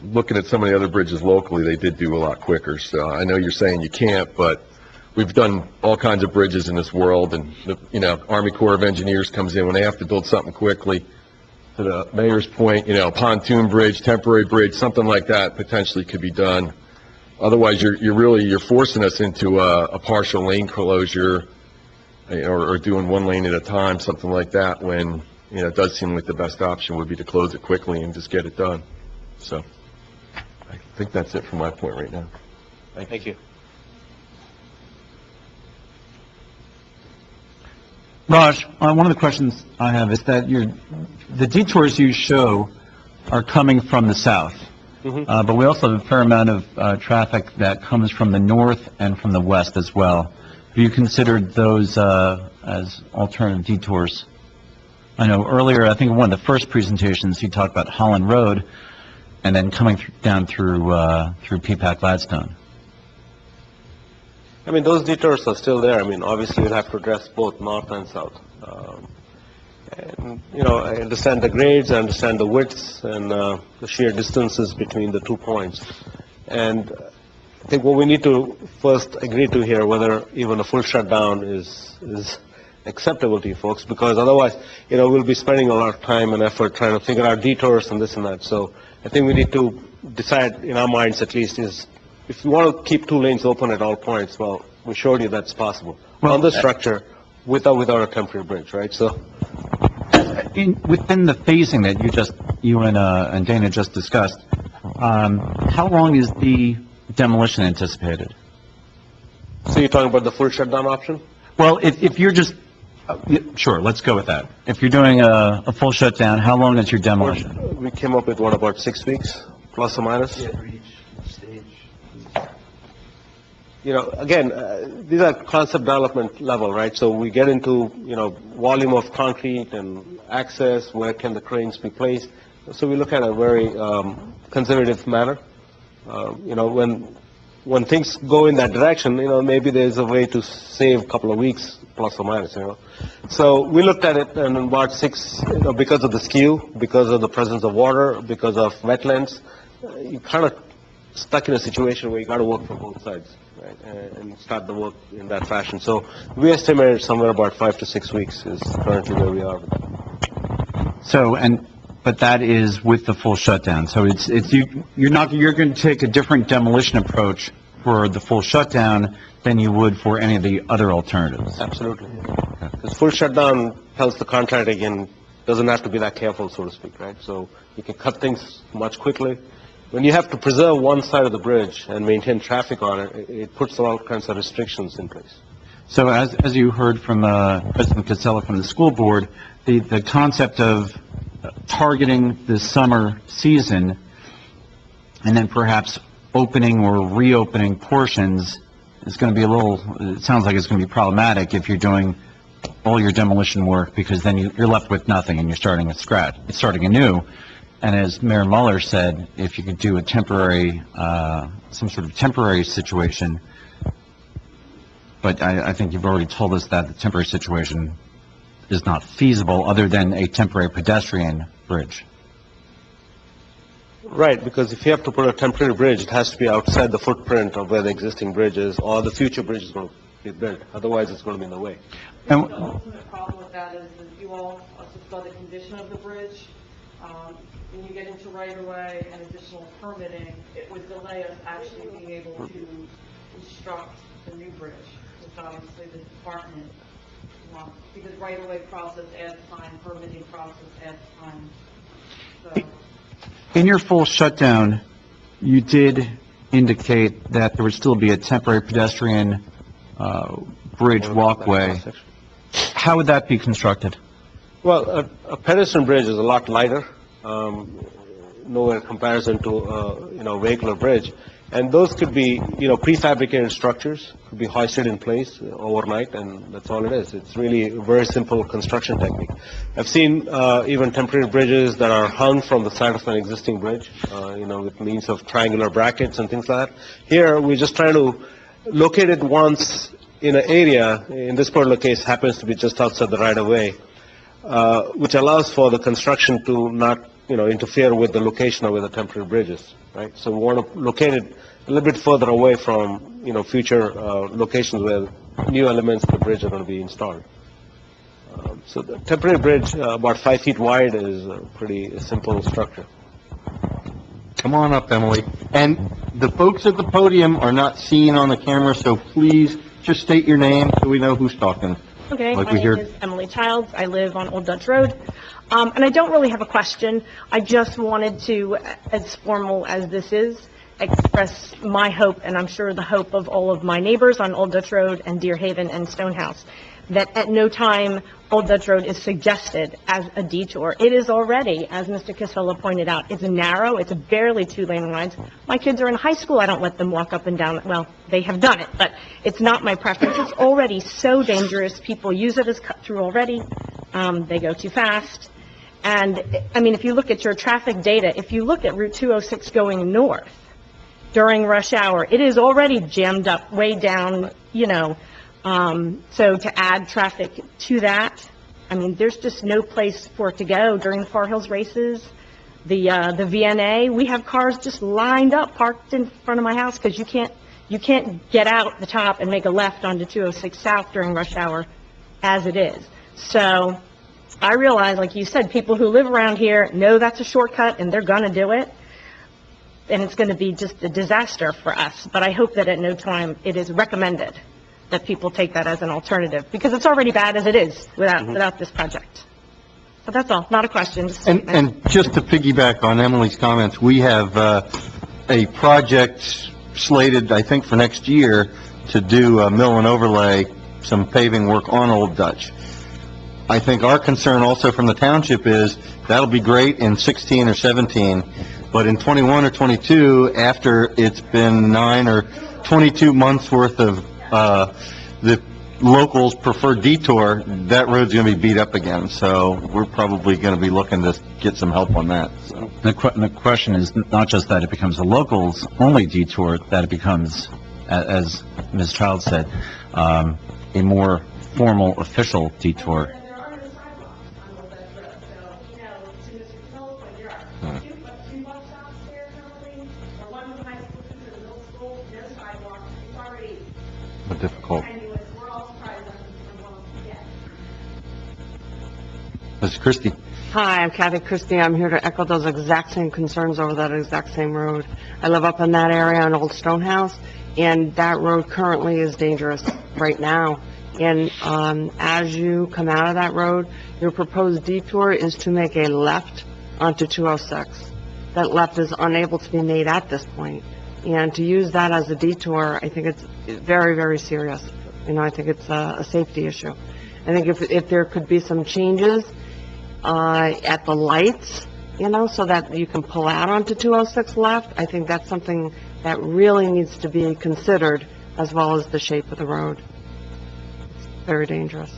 Speaker 8: looking at some of the other bridges locally, they did do a lot quicker. So I know you're saying you can't, but we've done all kinds of bridges in this world, and Army Corps of Engineers comes in when they have to build something quickly. To the mayor's point, pontoon bridge, temporary bridge, something like that potentially could be done. Otherwise, you're forcing us into a partial lane closure, or doing one lane at a time, something like that. When it does seem like the best option would be to close it quickly and just get it done. So, I think that's it from my point right now.
Speaker 6: thank you.
Speaker 3: Raj, one of the questions I have is that the detours you show are coming from the south, but we also have a fair amount of traffic that comes from the north and from the west as well. Have you considered those as alternative detours? I know earlier, I think in one of the first presentations, you talked about Holland Road and then coming down through Peapack Gladstone.
Speaker 6: I mean, those detours are still there. I mean, obviously, you'll have to address both north and south. And, I understand the grades, I understand the widths, and the sheer distances between the 2 points. And I think what we need to first agree to here, whether even a full shutdown is acceptable to you folks, because otherwise, we'll be spending a lot of time and effort trying to figure out detours and this and that. So I think we need to decide, in our minds at least, is if you want to keep 2 lanes open at all points, well, we showed you that's possible. On the structure, without a temporary bridge, right? So,
Speaker 3: within the phasing that you and Dana just discussed, how long is the demolition anticipated?
Speaker 6: So you're talking about the full shutdown option?
Speaker 3: Well, if you're just, sure, let's go with that. If you're doing a full shutdown, how long is your demolition?
Speaker 6: We came up with, about 6 weeks, plus or minus?
Speaker 9: Yeah, for each stage.
Speaker 6: Again, these are concept development level, right? So we get into, volume of concrete and access, where can the cranes be placed. So we look at a very conservative manner. When things go in that direction, maybe there's a way to save a couple of weeks, plus or minus, So we looked at it, and about 6, because of the skew, because of the presence of water, because of wetlands, you kind of stuck in a situation where you got to work from both sides, right, and start the work in that fashion. So we estimated somewhere about 5 to 6 weeks is currently where we are with that.
Speaker 3: So, but that is with the full shutdown. So you're going to take a different demolition approach for the full shutdown than you would for any of the other alternatives.
Speaker 6: Absolutely. Because full shutdown tells the contractor again, doesn't have to be that careful, so to speak, right? So you can cut things much quickly. When you have to preserve one side of the bridge and maintain traffic on it, it puts all kinds of restrictions in place.
Speaker 3: So as you heard from President Casella from the school board, the concept of targeting the summer season and then perhaps opening or reopening portions is going to be it sounds like it's going to be problematic if you're doing all your demolition work, because then you're left with nothing and you're starting at scratch, starting anew. And as Mayor Mueller said, if you could do a temporary, some sort of temporary situation, but I think you've already told us that the temporary situation is not feasible other than a temporary pedestrian bridge.
Speaker 6: Right, because if you have to put a temporary bridge, it has to be outside the footprint of where the existing bridge is, or the future bridge is going to be built. Otherwise, it's going to be in the way.
Speaker 3: And
Speaker 5: The ultimate problem with that is that you all also saw the condition of the bridge. When you get into right-of-way and additional permitting, it would delay us actually being able to construct the new bridge, which obviously the department wants, because right-of-way process adds time, permitting process adds time. So,
Speaker 3: in your full shutdown, you did indicate that there would still be a temporary pedestrian bridge walkway. How would that be constructed?
Speaker 6: Well, a pedestrian bridge is a lot lighter, nowhere in comparison to, vehicular bridge. And those could be, prefabricated structures, could be hoisted in place overnight, and that's all it is. It's really a very simple construction technique. I've seen even temporary bridges that are hung from the side of an existing bridge, with means of triangular brackets and things like that. Here, we're just trying to locate it once in an area, in this particular case happens to be just outside the right-of-way, which allows for the construction to not, interfere with the location of where the temporary bridge is, right? So we want to locate it a little bit further away from, future locations where new elements of the bridge are going to be installed. So the temporary bridge, about 5 feet wide, is a pretty simple structure.
Speaker 2: Come on up, Emily. And the folks at the podium are not seen on the camera, so please just state your name so we know who's talking.
Speaker 10: Okay,
Speaker 2: Like
Speaker 10: my
Speaker 2: we hear-
Speaker 10: name is Emily Childs. I live on Old Dutch Road. And I don't really have a question. I just wanted to, as formal as this is, express my hope, and I'm sure the hope of all of my neighbors on Old Dutch Road and Deer Haven and Stonehouse, that at no time Old Dutch Road is suggested as a detour. It is already, as Mr. Casella pointed out, it's narrow, it's barely 2-lane lines. My kids are in high school, I don't let them walk up and down, well, they have done it, but it's not my preference. It's already so dangerous, people use it as cut-through already, they go too fast. And, if you look at your traffic data, if you look at Route 206 going north during rush hour, it is already jammed up way down, so to add traffic to that, there's just no place for it to go during the Far Hills races. The VNA, we have cars just lined up, parked in front of my house, because you can't get out the top and make a left onto 206 South during rush hour as it is. So I realize, like you said, people who live around here know that's a shortcut and they're gonna do it. And it's gonna be just a disaster for us. But I hope that at no time it is recommended that people take that as an alternative, because it's already bad as it is without this project. But that's all, not a question, just a statement.
Speaker 2: And just to piggyback on Emily's comments, we have a project slated, I think, for next year to do a mill and overlay, some paving work on Old Dutch. I think our concern also from the township is that'll be great in 16 or 17, but in 21 or 22, after it's been 9 or 22 months worth of the locals' preferred detour, that road's going to be beat up again. So we're probably going to be looking to get some help on that. So.
Speaker 3: The question is not just that it becomes a locals-only detour, that it becomes, as Ms. Child said, a more formal, official detour.
Speaker 2: Difficult. Ms. Christie.
Speaker 11: Hi, I'm Kathy Christie. I'm here to echo those exact same concerns over that exact same road. I live up in that area on Old Stonehouse, and that road currently is dangerous right now. And as you come out of that road, your proposed detour is to make a left onto 206. That left is unable to be made at this point. And to use that as a detour, I think it's very, very serious. I think it's a safety issue. I think if there could be some changes at the lights, so that you can pull out onto 206 left, I think that's something that really needs to be considered as well as the shape of the road. It's very dangerous.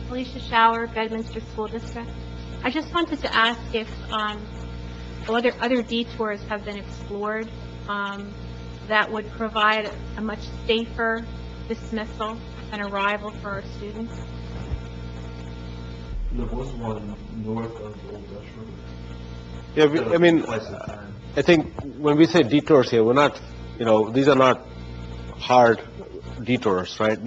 Speaker 12: Alicia Shower, Bedminster School District. I just wanted to ask if other detours have been explored that would provide a much safer dismissal and arrival for our students.
Speaker 9: There was one north of Old Dutch Road.
Speaker 6: Yeah, I mean, I think when we say detours here, we're not, these are not hard detours, right?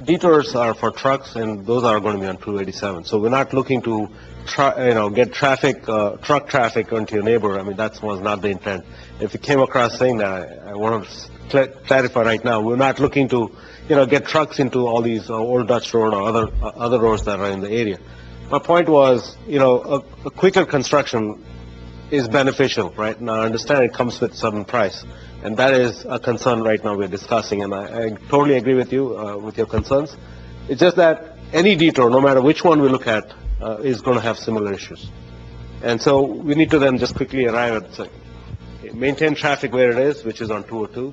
Speaker 6: Detours are for trucks, and those are going to be on 287. So we're not looking to, get truck traffic onto your neighbor. I mean, that was not the intent. If you came across saying that, I want to clarify right now, we're not looking to, get trucks into all these Old Dutch Road or other roads that are in the area. My point was, a quicker construction is beneficial, right? Now, I understand it comes with certain price, and that is a concern right now we're discussing, and I totally agree with you, with your concerns. It's just that any detour, no matter which one we look at, is going to have similar issues. And so we need to then just quickly arrive at, maintain traffic where it is, which is on 202,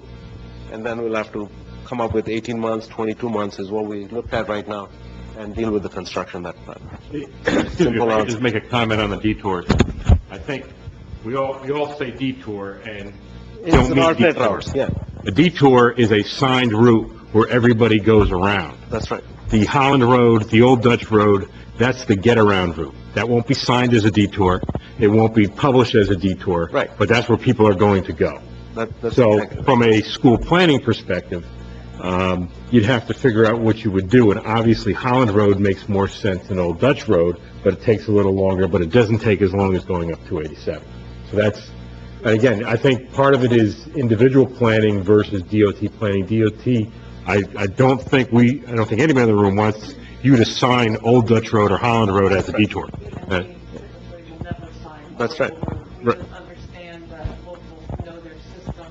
Speaker 6: and then we'll have to come up with 18 months, 22 months is what we looked at right now, and deal with the construction that time.
Speaker 13: Simple. I just make a comment on the detours. I think we all say detour and don't mean
Speaker 6: alternate
Speaker 13: detours.
Speaker 6: routes, yeah.
Speaker 13: A detour is a signed route where everybody goes around.
Speaker 6: That's right.
Speaker 13: The Holland Road, the Old Dutch Road, that's the get-around route. That won't be signed as a detour. It won't be published as a detour.
Speaker 6: Right.
Speaker 13: But that's where people are going to go.
Speaker 6: That's
Speaker 13: So
Speaker 6: exactly.
Speaker 13: from a school planning perspective, you'd have to figure out what you would do. And obviously, Holland Road makes more sense than Old Dutch Road, but it takes a little longer, but it doesn't take as long as going up 287. So that's, again, I think part of it is individual planning versus DOT planning. DOT, I don't think anybody in the room wants you to sign Old Dutch Road or Holland Road as a detour.
Speaker 6: That's right.
Speaker 13: Right.
Speaker 5: Understand that locals know their system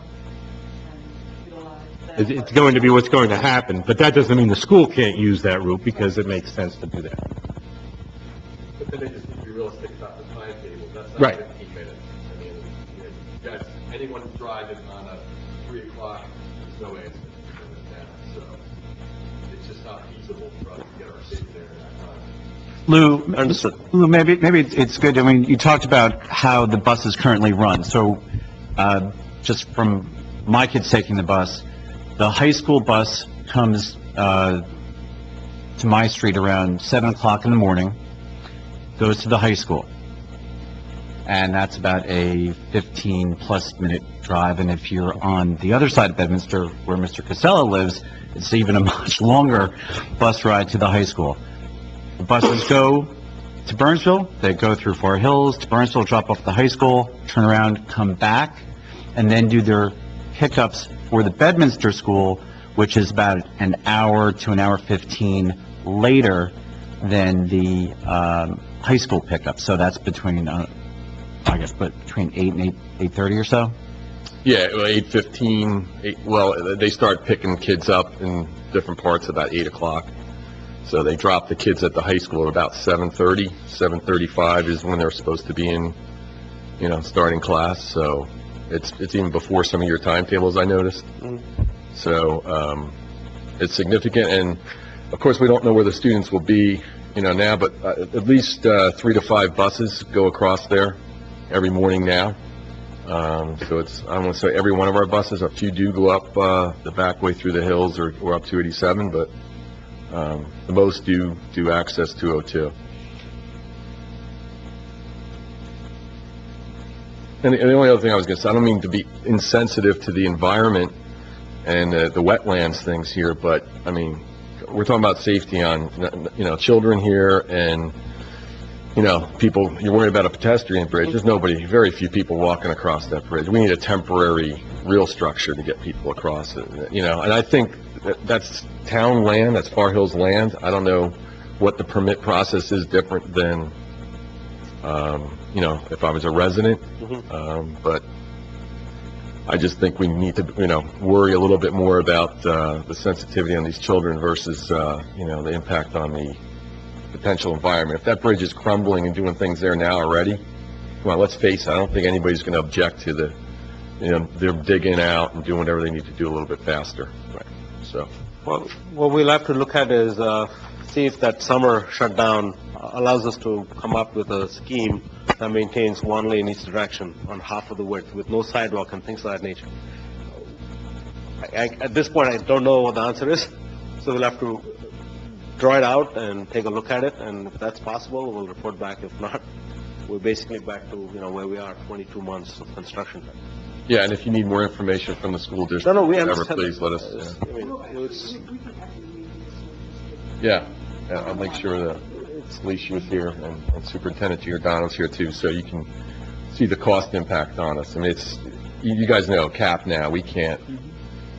Speaker 5: and utilize that.
Speaker 13: It's going to be what's going to happen, but that doesn't mean the school can't use that route because it makes sense to do that.
Speaker 8: But then they just need to be realistic about the timetable. That's
Speaker 13: Right.
Speaker 8: not 15 minutes. I mean, guys, anyone driving on a 3 o'clock, there's no way it's going to down. So it's just not feasible for us to get our kids there in that time.
Speaker 3: Lou,
Speaker 6: Understood.
Speaker 3: Lou, maybe it's good, I mean, you talked about how the buses currently run, so, just from my kids taking the bus, the high school bus comes, to my street around 7 o'clock in the morning, goes to the high school, and that's about a 15-plus minute drive, and if you're on the other side of Bedminster, where Mr. Casella lives, it's even a much longer bus ride to the high school. The buses go to Burnsville, they go through Far Hills, to Burnsville, drop off at the high school, turn around, come back, and then do their pickups for the Bedminster school, which is about an hour to an hour 15 later than the high school pickup. So that's between, between 8 and 8:30 or so?
Speaker 8: Yeah, 8:15, they start picking kids up in different parts about 8 o'clock. So they drop the kids at the high school at about 7:30. 7:35 is when they're supposed to be in, starting class. So it's even before some of your timetables, I noticed. So it's significant. And, of course, we don't know where the students will be, now, but at least 3 to 5 buses go across there every morning now. So it's, I don't want to say every one of our buses. A few do go up the back way through the hills or up 287, but the most do access 202. And the only other thing I was going to say, I don't mean to be insensitive to the environment and the wetlands things here, but, I mean, we're talking about safety on, children here and, people, you're worried about a pedestrian bridge. There's very few people walking across that bridge. We need a temporary, real structure to get people across it, and I think that's town land, that's Far Hills land. I don't know what the permit process is different than, if I was a resident, but I just think we need to, worry a little bit more about the sensitivity on these children versus, the impact on the potential environment. If that bridge is crumbling and doing things there now already, come on, let's face it, I don't think anybody's going to object to the, they're digging out and doing whatever they need to do a little bit faster. Right. So,
Speaker 6: Well, what we'll have to look at is, see if that summer shutdown allows us to come up with a scheme that maintains one lane each direction on half of the width with no sidewalk and things of that nature. At this point, I don't know what the answer is, so we'll have to draw it out and take a look at it, and if that's possible, we'll report back. If not, we're basically back to, where we are, 22 months of construction.
Speaker 8: yeah, and if you need more information from the school district,
Speaker 6: No, we
Speaker 8: whatever,
Speaker 6: understand.
Speaker 8: please let us.
Speaker 6: I mean, it's,
Speaker 8: Yeah, I'll make sure that Alicia was here and Superintendent Giordano's here too, so you can see the cost impact on us. I mean, you guys know, CAP now, we can't,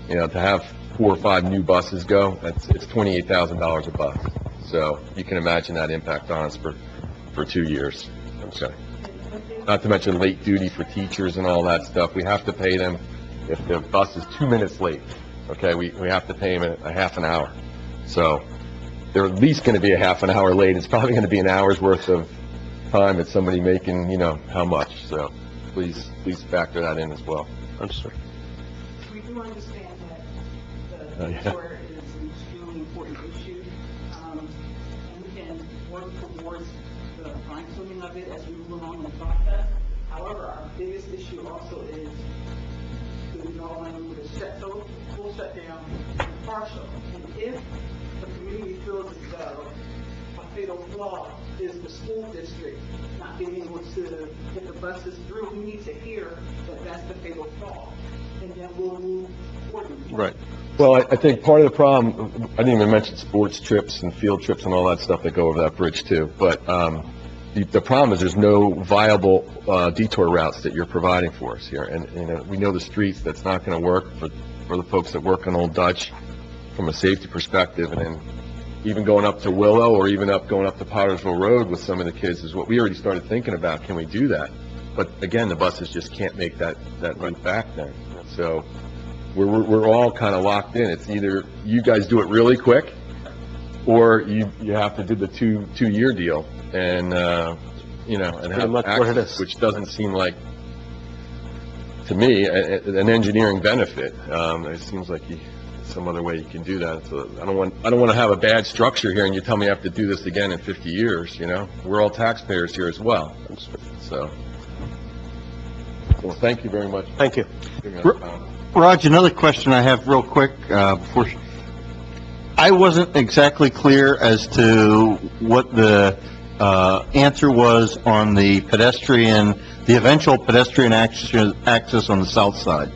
Speaker 8: to have 4 or 5 new buses go, it's $28,000 a bus. So you can imagine that impact on us for 2 years. Okay. Not to mention late duty for teachers and all that stuff. We have to pay them if the bus is 2 minutes late. Okay, we have to pay them a half an hour. So they're at least going to be a half an hour late. It's probably going to be an hour's worth of time at somebody making, how much. So please factor that in as well.
Speaker 6: understood.
Speaker 4: We do understand that the
Speaker 8: Yeah.
Speaker 4: tour is an extremely important issue, and we can work towards the fine-tuning of it as we move along in the process. However, our biggest issue also is, we don't want to move a full shutdown and partial. And if the community feels as though a fatal flaw is the school district not being able to get the buses through, we need to hear that that's the fatal flaw, and then we'll move accordingly.
Speaker 6: Right.
Speaker 8: Well, I think part of the problem, I didn't even mention sports trips and field trips and all that stuff that go over that bridge too, but the problem is there's no viable detour routes that you're providing for us here. And we know the streets, that's not going to work for the folks that work on Old Dutch from a safety perspective. And then even going up to Willow or even going up to Pottersville Road with some of the kids is what we already started thinking about. Can we do that? But again, the buses just can't make that route back then. So we're all kind of locked in. It's either you guys do it really quick, or you have to do the two-year deal and and have
Speaker 6: much what it
Speaker 8: access,
Speaker 6: is.
Speaker 8: which doesn't seem like, to me, an engineering benefit. It seems like some other way you can do that. So I don't want to have a bad structure here and you tell me I have to do this again in 50 years, We're all taxpayers here as well. So, well, thank you very much.
Speaker 6: Thank you.
Speaker 2: Raj, another question I have real quick, before, I wasn't exactly clear as to what the, answer was on the eventual pedestrian access on the south side.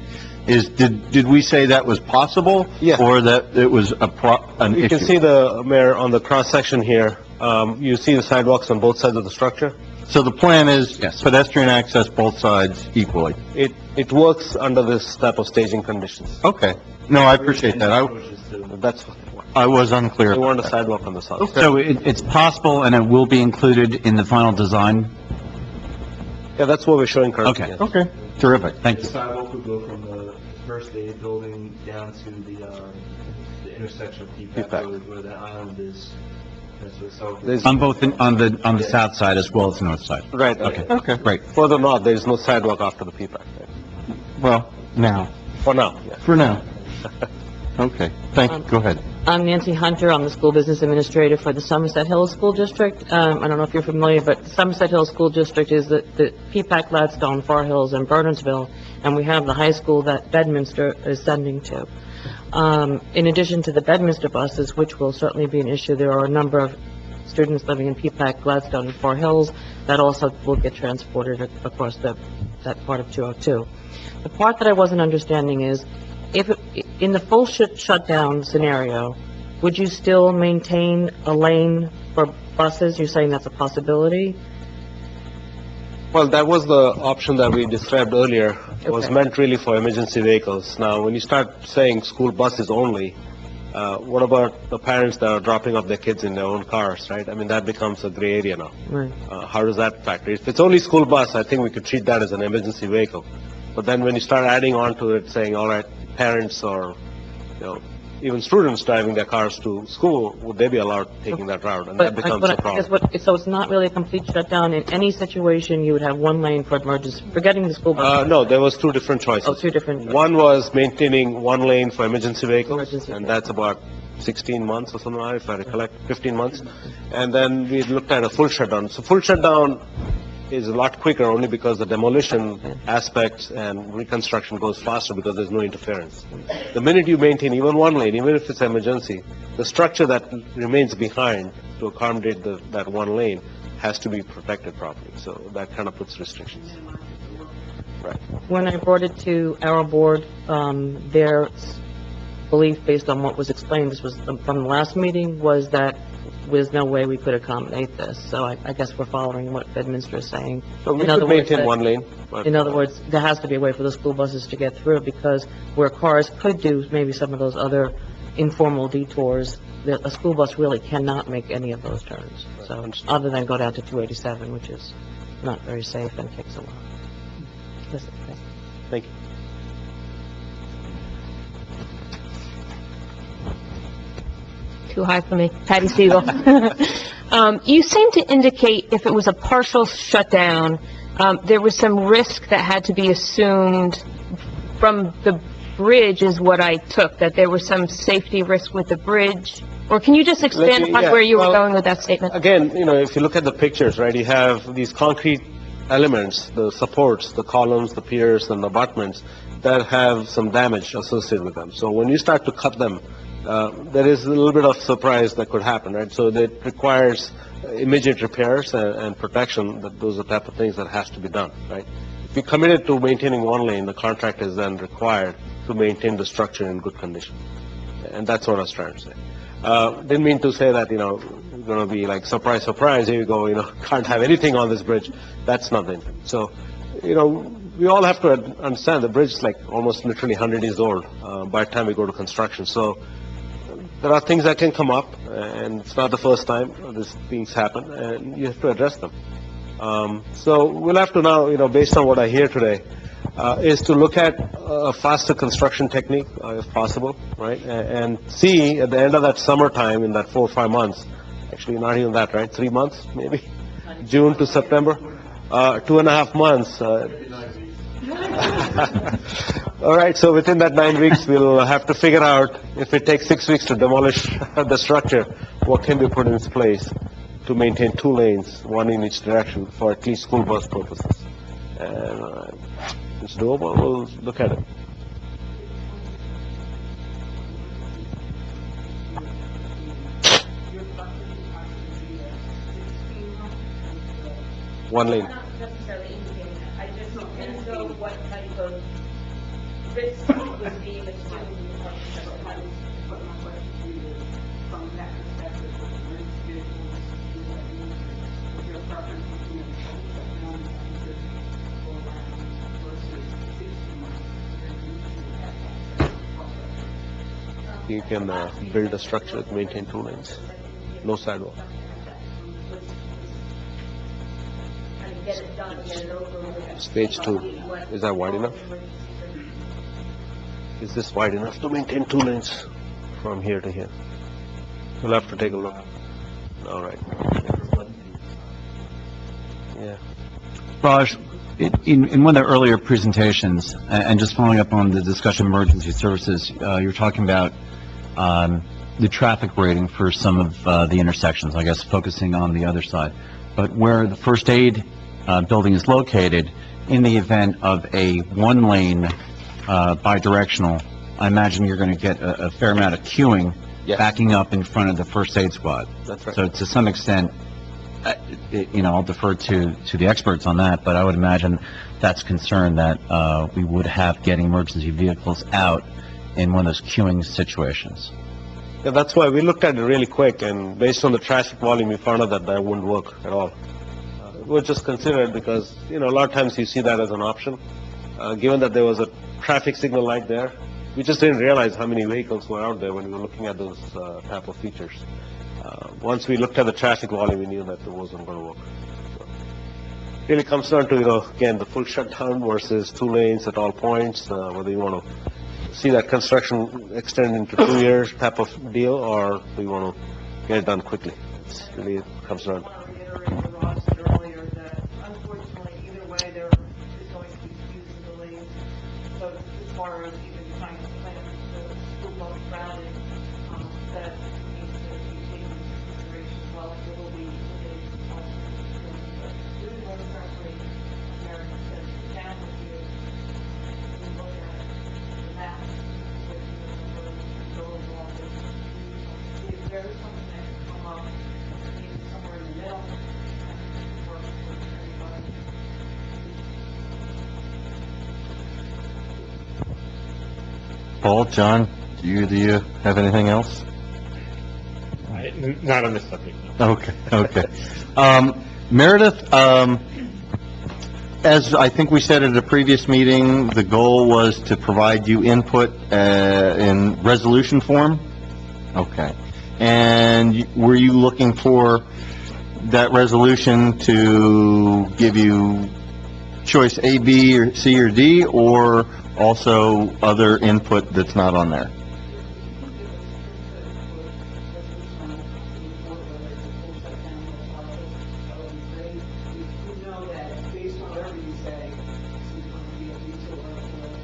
Speaker 2: Did we say that was possible?
Speaker 6: Yeah.
Speaker 2: Or that it was an issue?
Speaker 6: You can see the, Mayor, on the cross-section here, you see the sidewalks on both sides of the structure.
Speaker 2: So the plan is pedestrian access both sides equally?
Speaker 6: It works under this type of staging conditions.
Speaker 2: Okay. No, I appreciate that.
Speaker 6: That's,
Speaker 2: I was unclear.
Speaker 6: they want a
Speaker 2: about that.
Speaker 6: sidewalk on the south.
Speaker 3: So it's possible, and it will be included in the final design?
Speaker 6: Yeah, that's what we're showing currently.
Speaker 3: Okay.
Speaker 6: yes.
Speaker 2: Okay, terrific, thank
Speaker 9: The
Speaker 2: you.
Speaker 9: sidewalk would go from the first aid building down to the intersection of Peapack
Speaker 6: Peapack.
Speaker 9: Road where that island is. So
Speaker 6: There's-
Speaker 3: On both, on the south side as well as the north side?
Speaker 6: Right.
Speaker 3: Okay.
Speaker 2: Okay,
Speaker 3: Great.
Speaker 6: Further north, there is no sidewalk after the P-PAC.
Speaker 2: well, now,
Speaker 6: For now, yeah.
Speaker 2: for now. Okay, thank you, go ahead.
Speaker 14: I'm Nancy Hunter. I'm the School Business Administrator for the Somerset Hills School District. I don't know if you're familiar, but the Somerset Hills School District is the P-PAC, Gladstone, Far Hills, and Bernardsville, and we have the high school that Bedminster is sending to. In addition to the Bedminster buses, which will certainly be an issue, there are a number of students living in P-PAC, Gladstone, and Far Hills that also will get transported across that part of 202. The part that I wasn't understanding is, in the full shutdown scenario, would you still maintain a lane for buses? You're saying that's a possibility?
Speaker 6: Well, that was the option that we described earlier. It was
Speaker 14: Okay.
Speaker 6: meant really for emergency vehicles. Now, when you start saying school buses only, what about the parents that are dropping off their kids in their own cars, right? I mean, that becomes a gray area now.
Speaker 14: Right.
Speaker 6: How does that factor? If it's only school bus, I think we could treat that as an emergency vehicle. But then when you start adding on to it, saying, all right, parents or, even students driving their cars to school, would they be allowed taking that route? And that becomes a
Speaker 14: I guess
Speaker 6: problem.
Speaker 14: so it's not really a complete shutdown. In any situation, you would have one lane for emergency, forgetting the school bus.
Speaker 6: No, there was two different choices.
Speaker 14: Oh, two different.
Speaker 6: One was maintaining one lane for emergency vehicles,
Speaker 14: Emergency
Speaker 6: and that's about 16 months or something like that, if I recollect, 15 months. And then we looked at a full shutdown. So full shutdown is a lot quicker only because the demolition aspects and reconstruction goes faster because there's no interference. The minute you maintain even one lane, even if it's emergency, the structure that remains behind to accommodate that one lane has to be protected properly. So that kind of puts restrictions. Right.
Speaker 14: When I brought it to our board, their belief, based on what was explained, this was from the last meeting, was that there's no way we could accommodate this. So I guess we're following what Bedminster is saying.
Speaker 6: So we could maintain one lane.
Speaker 14: In other words, there has to be a way for the school buses to get through, because where cars could do maybe some of those other informal detours, a school bus really cannot make any of those turns. So, other than go down to 287, which is not very safe and takes a while.
Speaker 6: Thank you.
Speaker 15: Too high for me. Patty Siegel. You seem to indicate if it was a partial shutdown, there was some risk that had to be assumed from the bridge is what I took, that there was some safety risk with the bridge. Or can you just expand upon where you were going with that statement?
Speaker 6: Again, if you look at the pictures, right, you have these concrete elements, the supports, the columns, the piers, and the abutments that have some damage associated with them. So when you start to cut them, there is a little bit of surprise that could happen, right? So that requires immediate repairs and protection. Those are the type of things that has to be done, right? If you're committed to maintaining one lane, the contract is then required to maintain the structure in good condition. And that's what I was trying to say. Didn't mean to say that, we're going to be like, surprise, surprise, here you go, can't have anything on this bridge. That's not the intent. So, we all have to understand the bridge is like almost literally 100 years old by the time we go to construction. So, there are things that can come up, and it's not the first time these things happen, and you have to address them. So we'll have to now, based on what I hear today, is to look at a faster construction technique, if possible, right? And see at the end of that summertime, in that 4 or 5 months, actually not even that, right? 3 months, maybe? June to September? 2.5 months. All right, so within that 9 weeks, we'll have to figure out, if it takes 6 weeks to demolish the structure, what can be put in its place to maintain 2 lanes, one in each direction, for at least school bus purposes. And it's doable, we'll look at it. One lane.
Speaker 15: I just didn't know what type of risk would be in
Speaker 6: You can build a structure that maintain 2 lanes, no sidewalk. Stage 2, is that wide enough? Is this wide enough to maintain 2 lanes from here to here? We'll have to take a look. All right. Yeah.
Speaker 3: Raj, in one of the earlier presentations, and just following up on the discussion of emergency services, you were talking about the traffic rating for some of the intersections, I guess focusing on the other side. But where the first aid building is located, in the event of a one-lane bidirectional, I imagine you're going to get a fair amount of queuing backing up in front of the first aid squad.
Speaker 6: That's right.
Speaker 3: So to some extent, I'll defer to the experts on that, but I would imagine that's concern that we would have getting emergency vehicles out in one of those queuing situations.
Speaker 6: Yeah, that's why we looked at it really quick, and based on the traffic volume, we found out that wouldn't work at all. We'll just consider it because, a lot of times you see that as an option. Given that there was a traffic signal light there, we just didn't realize how many vehicles were out there when we were looking at those type of features. Once we looked at the traffic volume, we knew that it wasn't going to work. So, it really comes down to, again, the full shutdown versus 2 lanes at all points, whether you want to see that construction extend into 2 years type of deal, or we want to get it done quickly? It really comes down.
Speaker 4: Earlier that unfortunately, either way, there is going to be huge delays. So as far as even trying to plan the school bus routing, that needs to be taken into consideration as well. Like there will be delays. Really most certainly, American says down with you. We look at the map with the go along with. If there is something that can come up, maybe somewhere in the middle.
Speaker 2: Paul, John, do you have anything else?
Speaker 13: Not on this subject.
Speaker 2: Okay. Meredith, as I think we said at a previous meeting, the goal was to provide you input in resolution form? Okay. And were you looking for that resolution to give you choice A, B, or C, or D, or also other input that's not on there?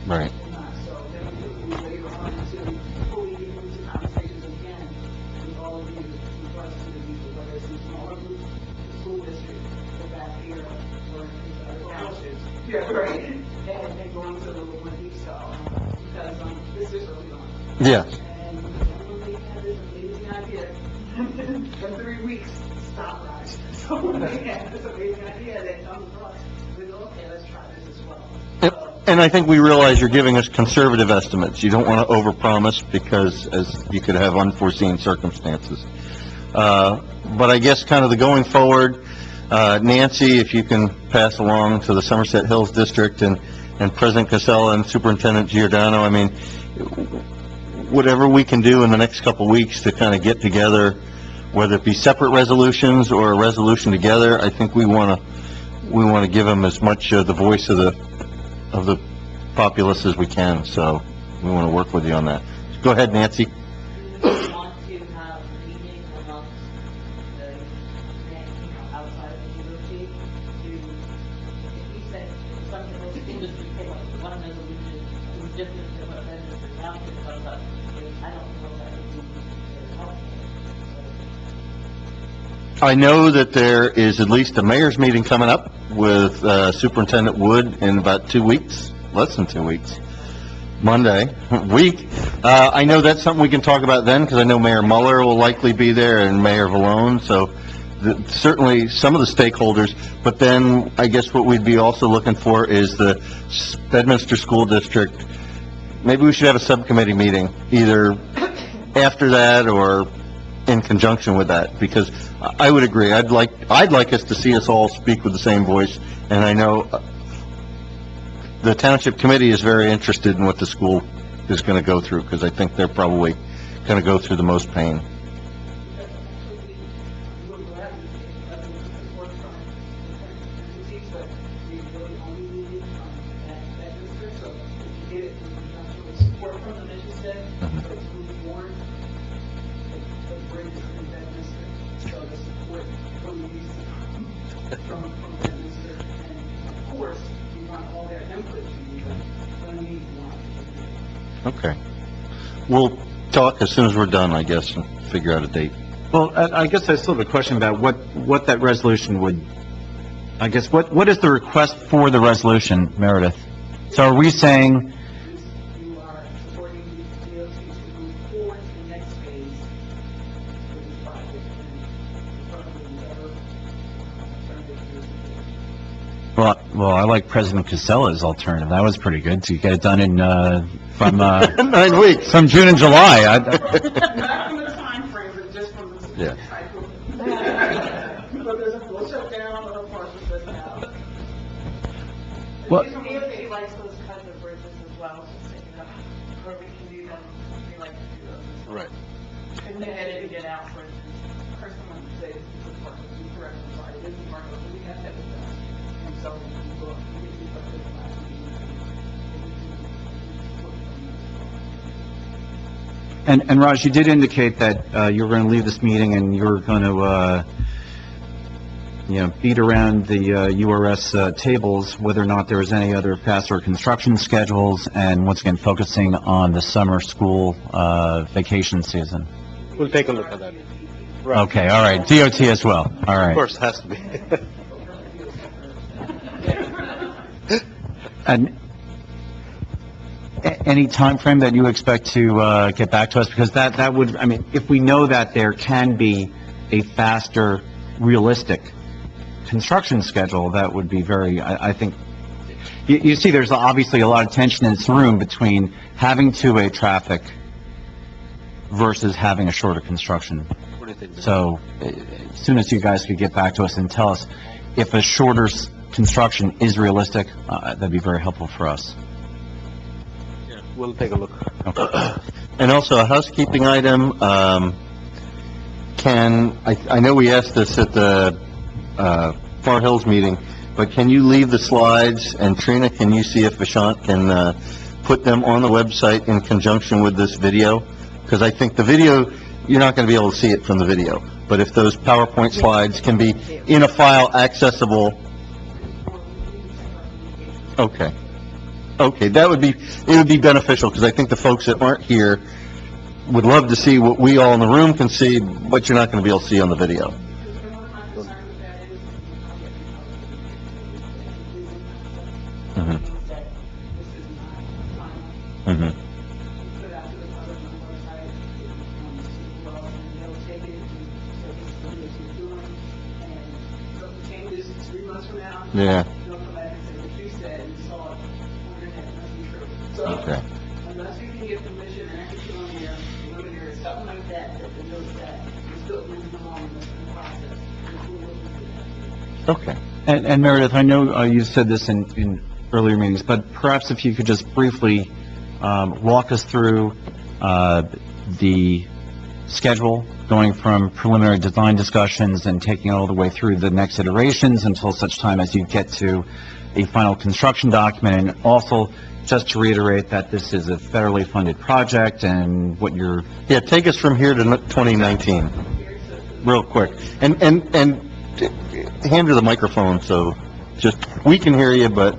Speaker 2: Right.
Speaker 4: Yeah, right. And going to a little more detail, because this is early on.
Speaker 2: Yeah.
Speaker 4: And when they had this amazing idea, in 3 weeks, stop right. So when they had this amazing idea, they come to us, we go, okay, let's try this as well.
Speaker 2: And I think we realize you're giving us conservative estimates. You don't want to overpromise because as you could have unforeseen circumstances. But I guess kind of the going forward, Nancy, if you can pass along to the Somerset Hills District and President Casella and Superintendent Giordano, I mean, whatever we can do in the next couple of weeks to kind of get together, whether it be separate resolutions or a resolution together, I think we want to give them as much the voice of the populace as we can. So we want to work with you on that. Go ahead, Nancy. I know that there is at least a mayor's meeting coming up with Superintendent Wood in about 2 weeks, less than 2 weeks, Monday, week. I know that's something we can talk about then, because I know Mayor Muller will likely be there and Mayor Vallone, so certainly some of the stakeholders, but then I guess what we'd be also looking for is the Bedminster School District. Maybe we should have a subcommittee meeting, either after that or in conjunction with that, because I would agree. I'd like us to see us all speak with the same voice, and I know the Township Committee is very interested in what the school is going to go through, because I think they're probably going to go through the most pain. Okay. We'll talk as soon as we're done, I guess, and figure out a date.
Speaker 3: Well, I guess I still have a question about what that resolution would, I guess, what is the request for the resolution, Meredith? So are we saying,
Speaker 4: You are supporting the DOT to move forward to the next phase of this project and probably better alternative.
Speaker 3: well, I like President Casella's alternative. That was pretty good, to get it done in, from,
Speaker 2: 9 weeks.
Speaker 3: from June and July.
Speaker 4: Not from the time frame, but just from the
Speaker 2: Yeah.
Speaker 4: type of. But there's a full shutdown or a partial shutdown.
Speaker 3: What-
Speaker 4: DOT likes those kinds of bridges as well, so, where we can do them, we like to do those.
Speaker 2: Right.
Speaker 4: And then headed to get out, for instance, first someone would say, this is a park, this is correct, I'm sorry, this is park, we have that with us. And so, we go, we do what this last meeting.
Speaker 3: And Raj, you did indicate that you were going to leave this meeting and you were going to, beat around the URS tables, whether or not there was any other faster construction schedules, and once again, focusing on the summer school vacation season.
Speaker 6: We'll take a look at that.
Speaker 3: Okay, all right, DOT as well, all right.
Speaker 6: Of course, has to be.
Speaker 3: And any time frame that you expect to get back to us? Because that would, I mean, if we know that there can be a faster, realistic construction schedule, that would be very, I think, you see, there's obviously a lot of tension in this room between having two-way traffic versus having a shorter construction. So, as soon as you guys could get back to us and tell us if a shorter construction is realistic, that'd be very helpful for us.
Speaker 6: We'll take a look.
Speaker 2: Okay. And also a housekeeping item, I know we asked this at the Far Hills meeting, but can you leave the slides, and Trina, can you see if Vashant can put them on the website in conjunction with this video? Because I think the video, you're not going to be able to see it from the video, but if those PowerPoint slides can be in a file accessible. Okay. Okay, it would be beneficial, because I think the folks that aren't here would love to see what we all in the room can see, but you're not going to be able to see on the video. Yeah. Okay.
Speaker 4: Unless you can get permission and actually show on your limiter or something like that, that the note that it's still moving along in the process.
Speaker 2: Okay.
Speaker 3: And Meredith, I know you said this in earlier meetings, but perhaps if you could just briefly walk us through the schedule, going from preliminary design discussions and taking it all the way through the next iterations until such time as you get to a final construction document, and also just to reiterate that this is a federally funded project and what you're...
Speaker 2: Yeah, take us from here to 2019, real quick. And hand her the microphone, so just, we can hear you, but...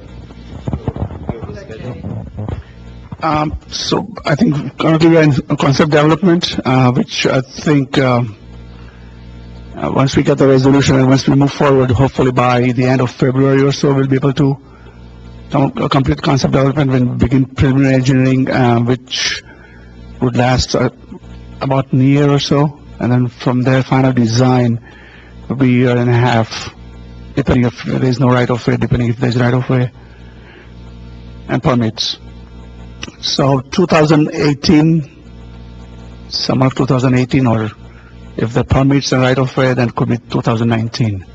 Speaker 16: So I think currently we're in concept development, which I think once we get the resolution and once we move forward, hopefully by the end of February or so, we'll be able to complete concept development and begin preliminary engineering, which would last about a year or so, and then from there final design will be a year and a half, depending if there is no right-of-way, depending if there's right-of-way, and permits. So 2018, summer of 2018, or if the permits are right-of-way, then it could be 2019.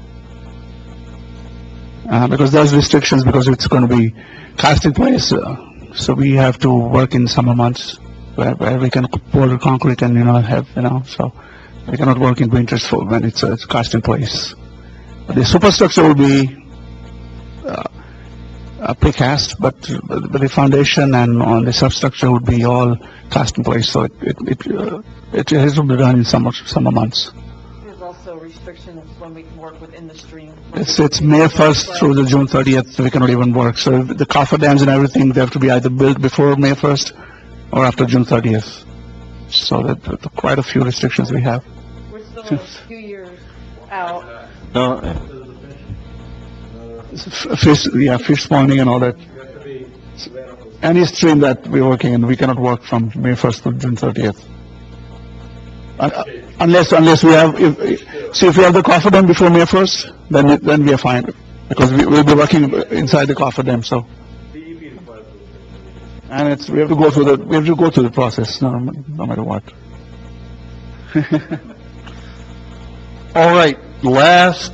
Speaker 16: Because there's restrictions, because it's going to be cast in place, so we have to work in summer months where we can pour concrete and so we cannot work in winters when it's cast in place. The superstructure will be precast, but the foundation and on the substructure would be all cast in place, so it has to be done in summer months.
Speaker 1: There's also restrictions when we can work within the stream.
Speaker 16: It's May 1st through the June 30th, we cannot even work. So the cofferdams and everything, they have to be either built before May 1st or after June 30th. So that quite a few restrictions we have.
Speaker 1: We're still a few years out.
Speaker 2: No.
Speaker 16: Fish spawning and all that. Any stream that we're working in, we cannot work from May 1st to June 30th. Unless we have, if we have the cofferdam before May 1st, then we are fine, because we'll be working inside the cofferdam, so. And we have to go through the process, no matter what.
Speaker 2: All right, last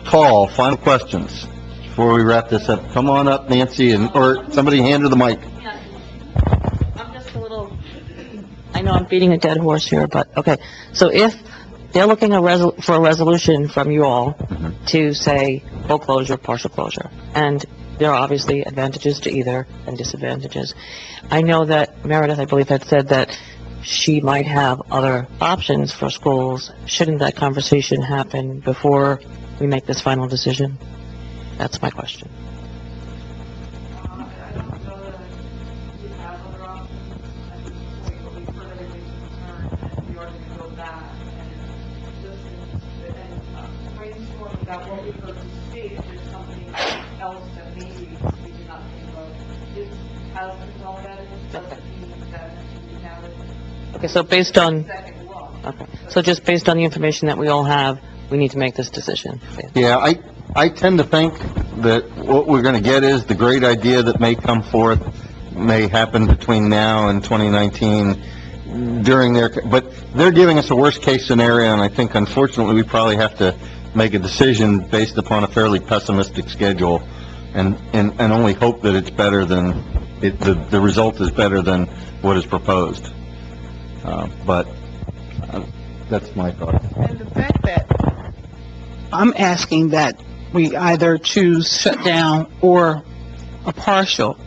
Speaker 2: call, final questions before we wrap this up. Come on up, Nancy, or somebody hand her the mic.
Speaker 14: I'm just a little, I know I'm beating a dead horse here, but, okay. So if they're looking for a resolution from you all to say full closure, partial closure, and there are obviously advantages to either and disadvantages. I know that Meredith, I believe, had said that she might have other options for schools, shouldn't that conversation happen before we make this final decision? That's my question.
Speaker 1: About what we heard from the state, if there's something else that maybe we did not think of. Is, as all that is, doesn't mean that we have it.
Speaker 14: Okay, so based on,
Speaker 1: Second law.
Speaker 14: okay, so just based on the information that we all have, we need to make this decision.
Speaker 2: Yeah, I tend to think that what we're going to get is the great idea that may come forth, may happen between now and 2019 during their, but they're giving us a worst-case scenario, and I think unfortunately we probably have to make a decision based upon a fairly pessimistic schedule and only hope that it's better than, the result is better than what is proposed. But that's my thought.
Speaker 4: And the fact that I'm asking that we either choose shutdown or a partial,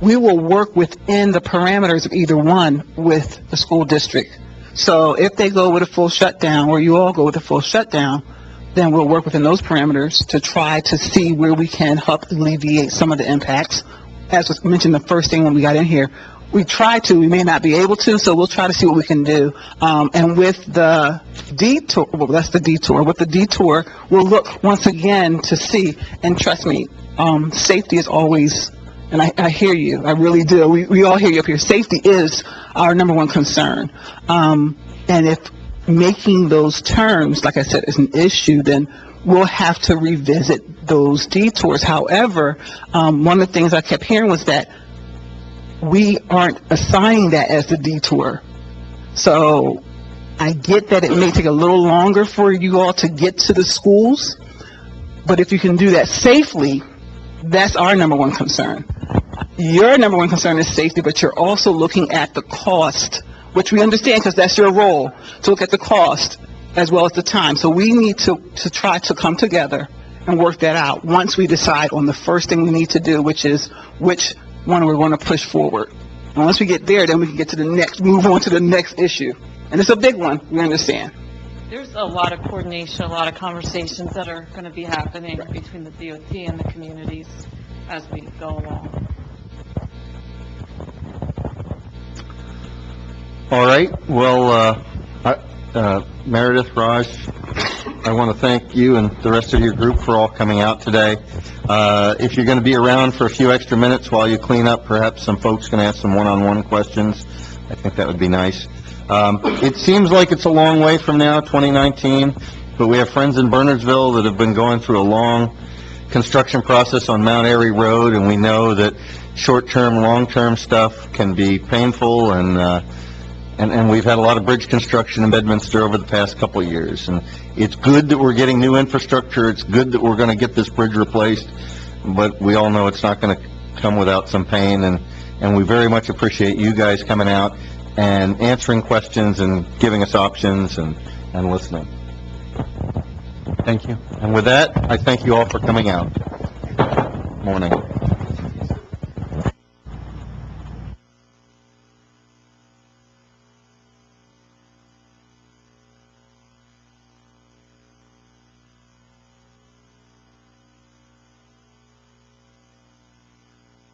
Speaker 4: we will work within the parameters of either one with the school district. So if they go with a full shutdown, or you all go with a full shutdown, then we'll work within those parameters to try to see where we can help alleviate some of the impacts. As was mentioned the first thing when we got in here, we may not be able to, so we'll try to see what we can do. And with the detour, well, that's the detour. With the detour, we'll look once again to see, and trust me, safety is always, and I hear you, I really do. We all hear you up here. Safety is our number one concern. And if making those turns, like I said, is an issue, then we'll have to revisit those detours. However, one of the things I kept hearing was that we aren't assigning that as the detour. So I get that it may take a little longer for you all to get to the schools, but if you can do that safely, that's our number one concern. Your number one concern is safety, but you're also looking at the cost, which we understand because that's your role, to look at the cost as well as the time. So we need to try to come together and work that out once we decide on the first thing we need to do, which is which one we're going to push forward. And once we get there, then we can get to the next, move on to the next issue. And it's a big one, we understand.
Speaker 5: There's a lot of coordination, a lot of conversations that are going to be happening between the DOT and the communities as we go along.
Speaker 2: All right, well, Meredith, Raj, I want to thank you and the rest of your group for all coming out today. If you're going to be around for a few extra minutes while you clean up, perhaps some folks can ask some one-on-one questions. I think that would be nice. It seems like it's a long way from now, 2019, but we have friends in Bernardsville that have been going through a long construction process on Mount Airy Road, and we know that short-term, long-term stuff can be painful, and we've had a lot of bridge construction in Bedminster over the past couple of years. And it's good that we're getting new infrastructure. It's good that we're going to get this bridge replaced, but we all know it's not going to come without some pain. And we very much appreciate you guys coming out and answering questions and giving us options and listening. Thank you. And with that, I thank you all for coming out. Morning.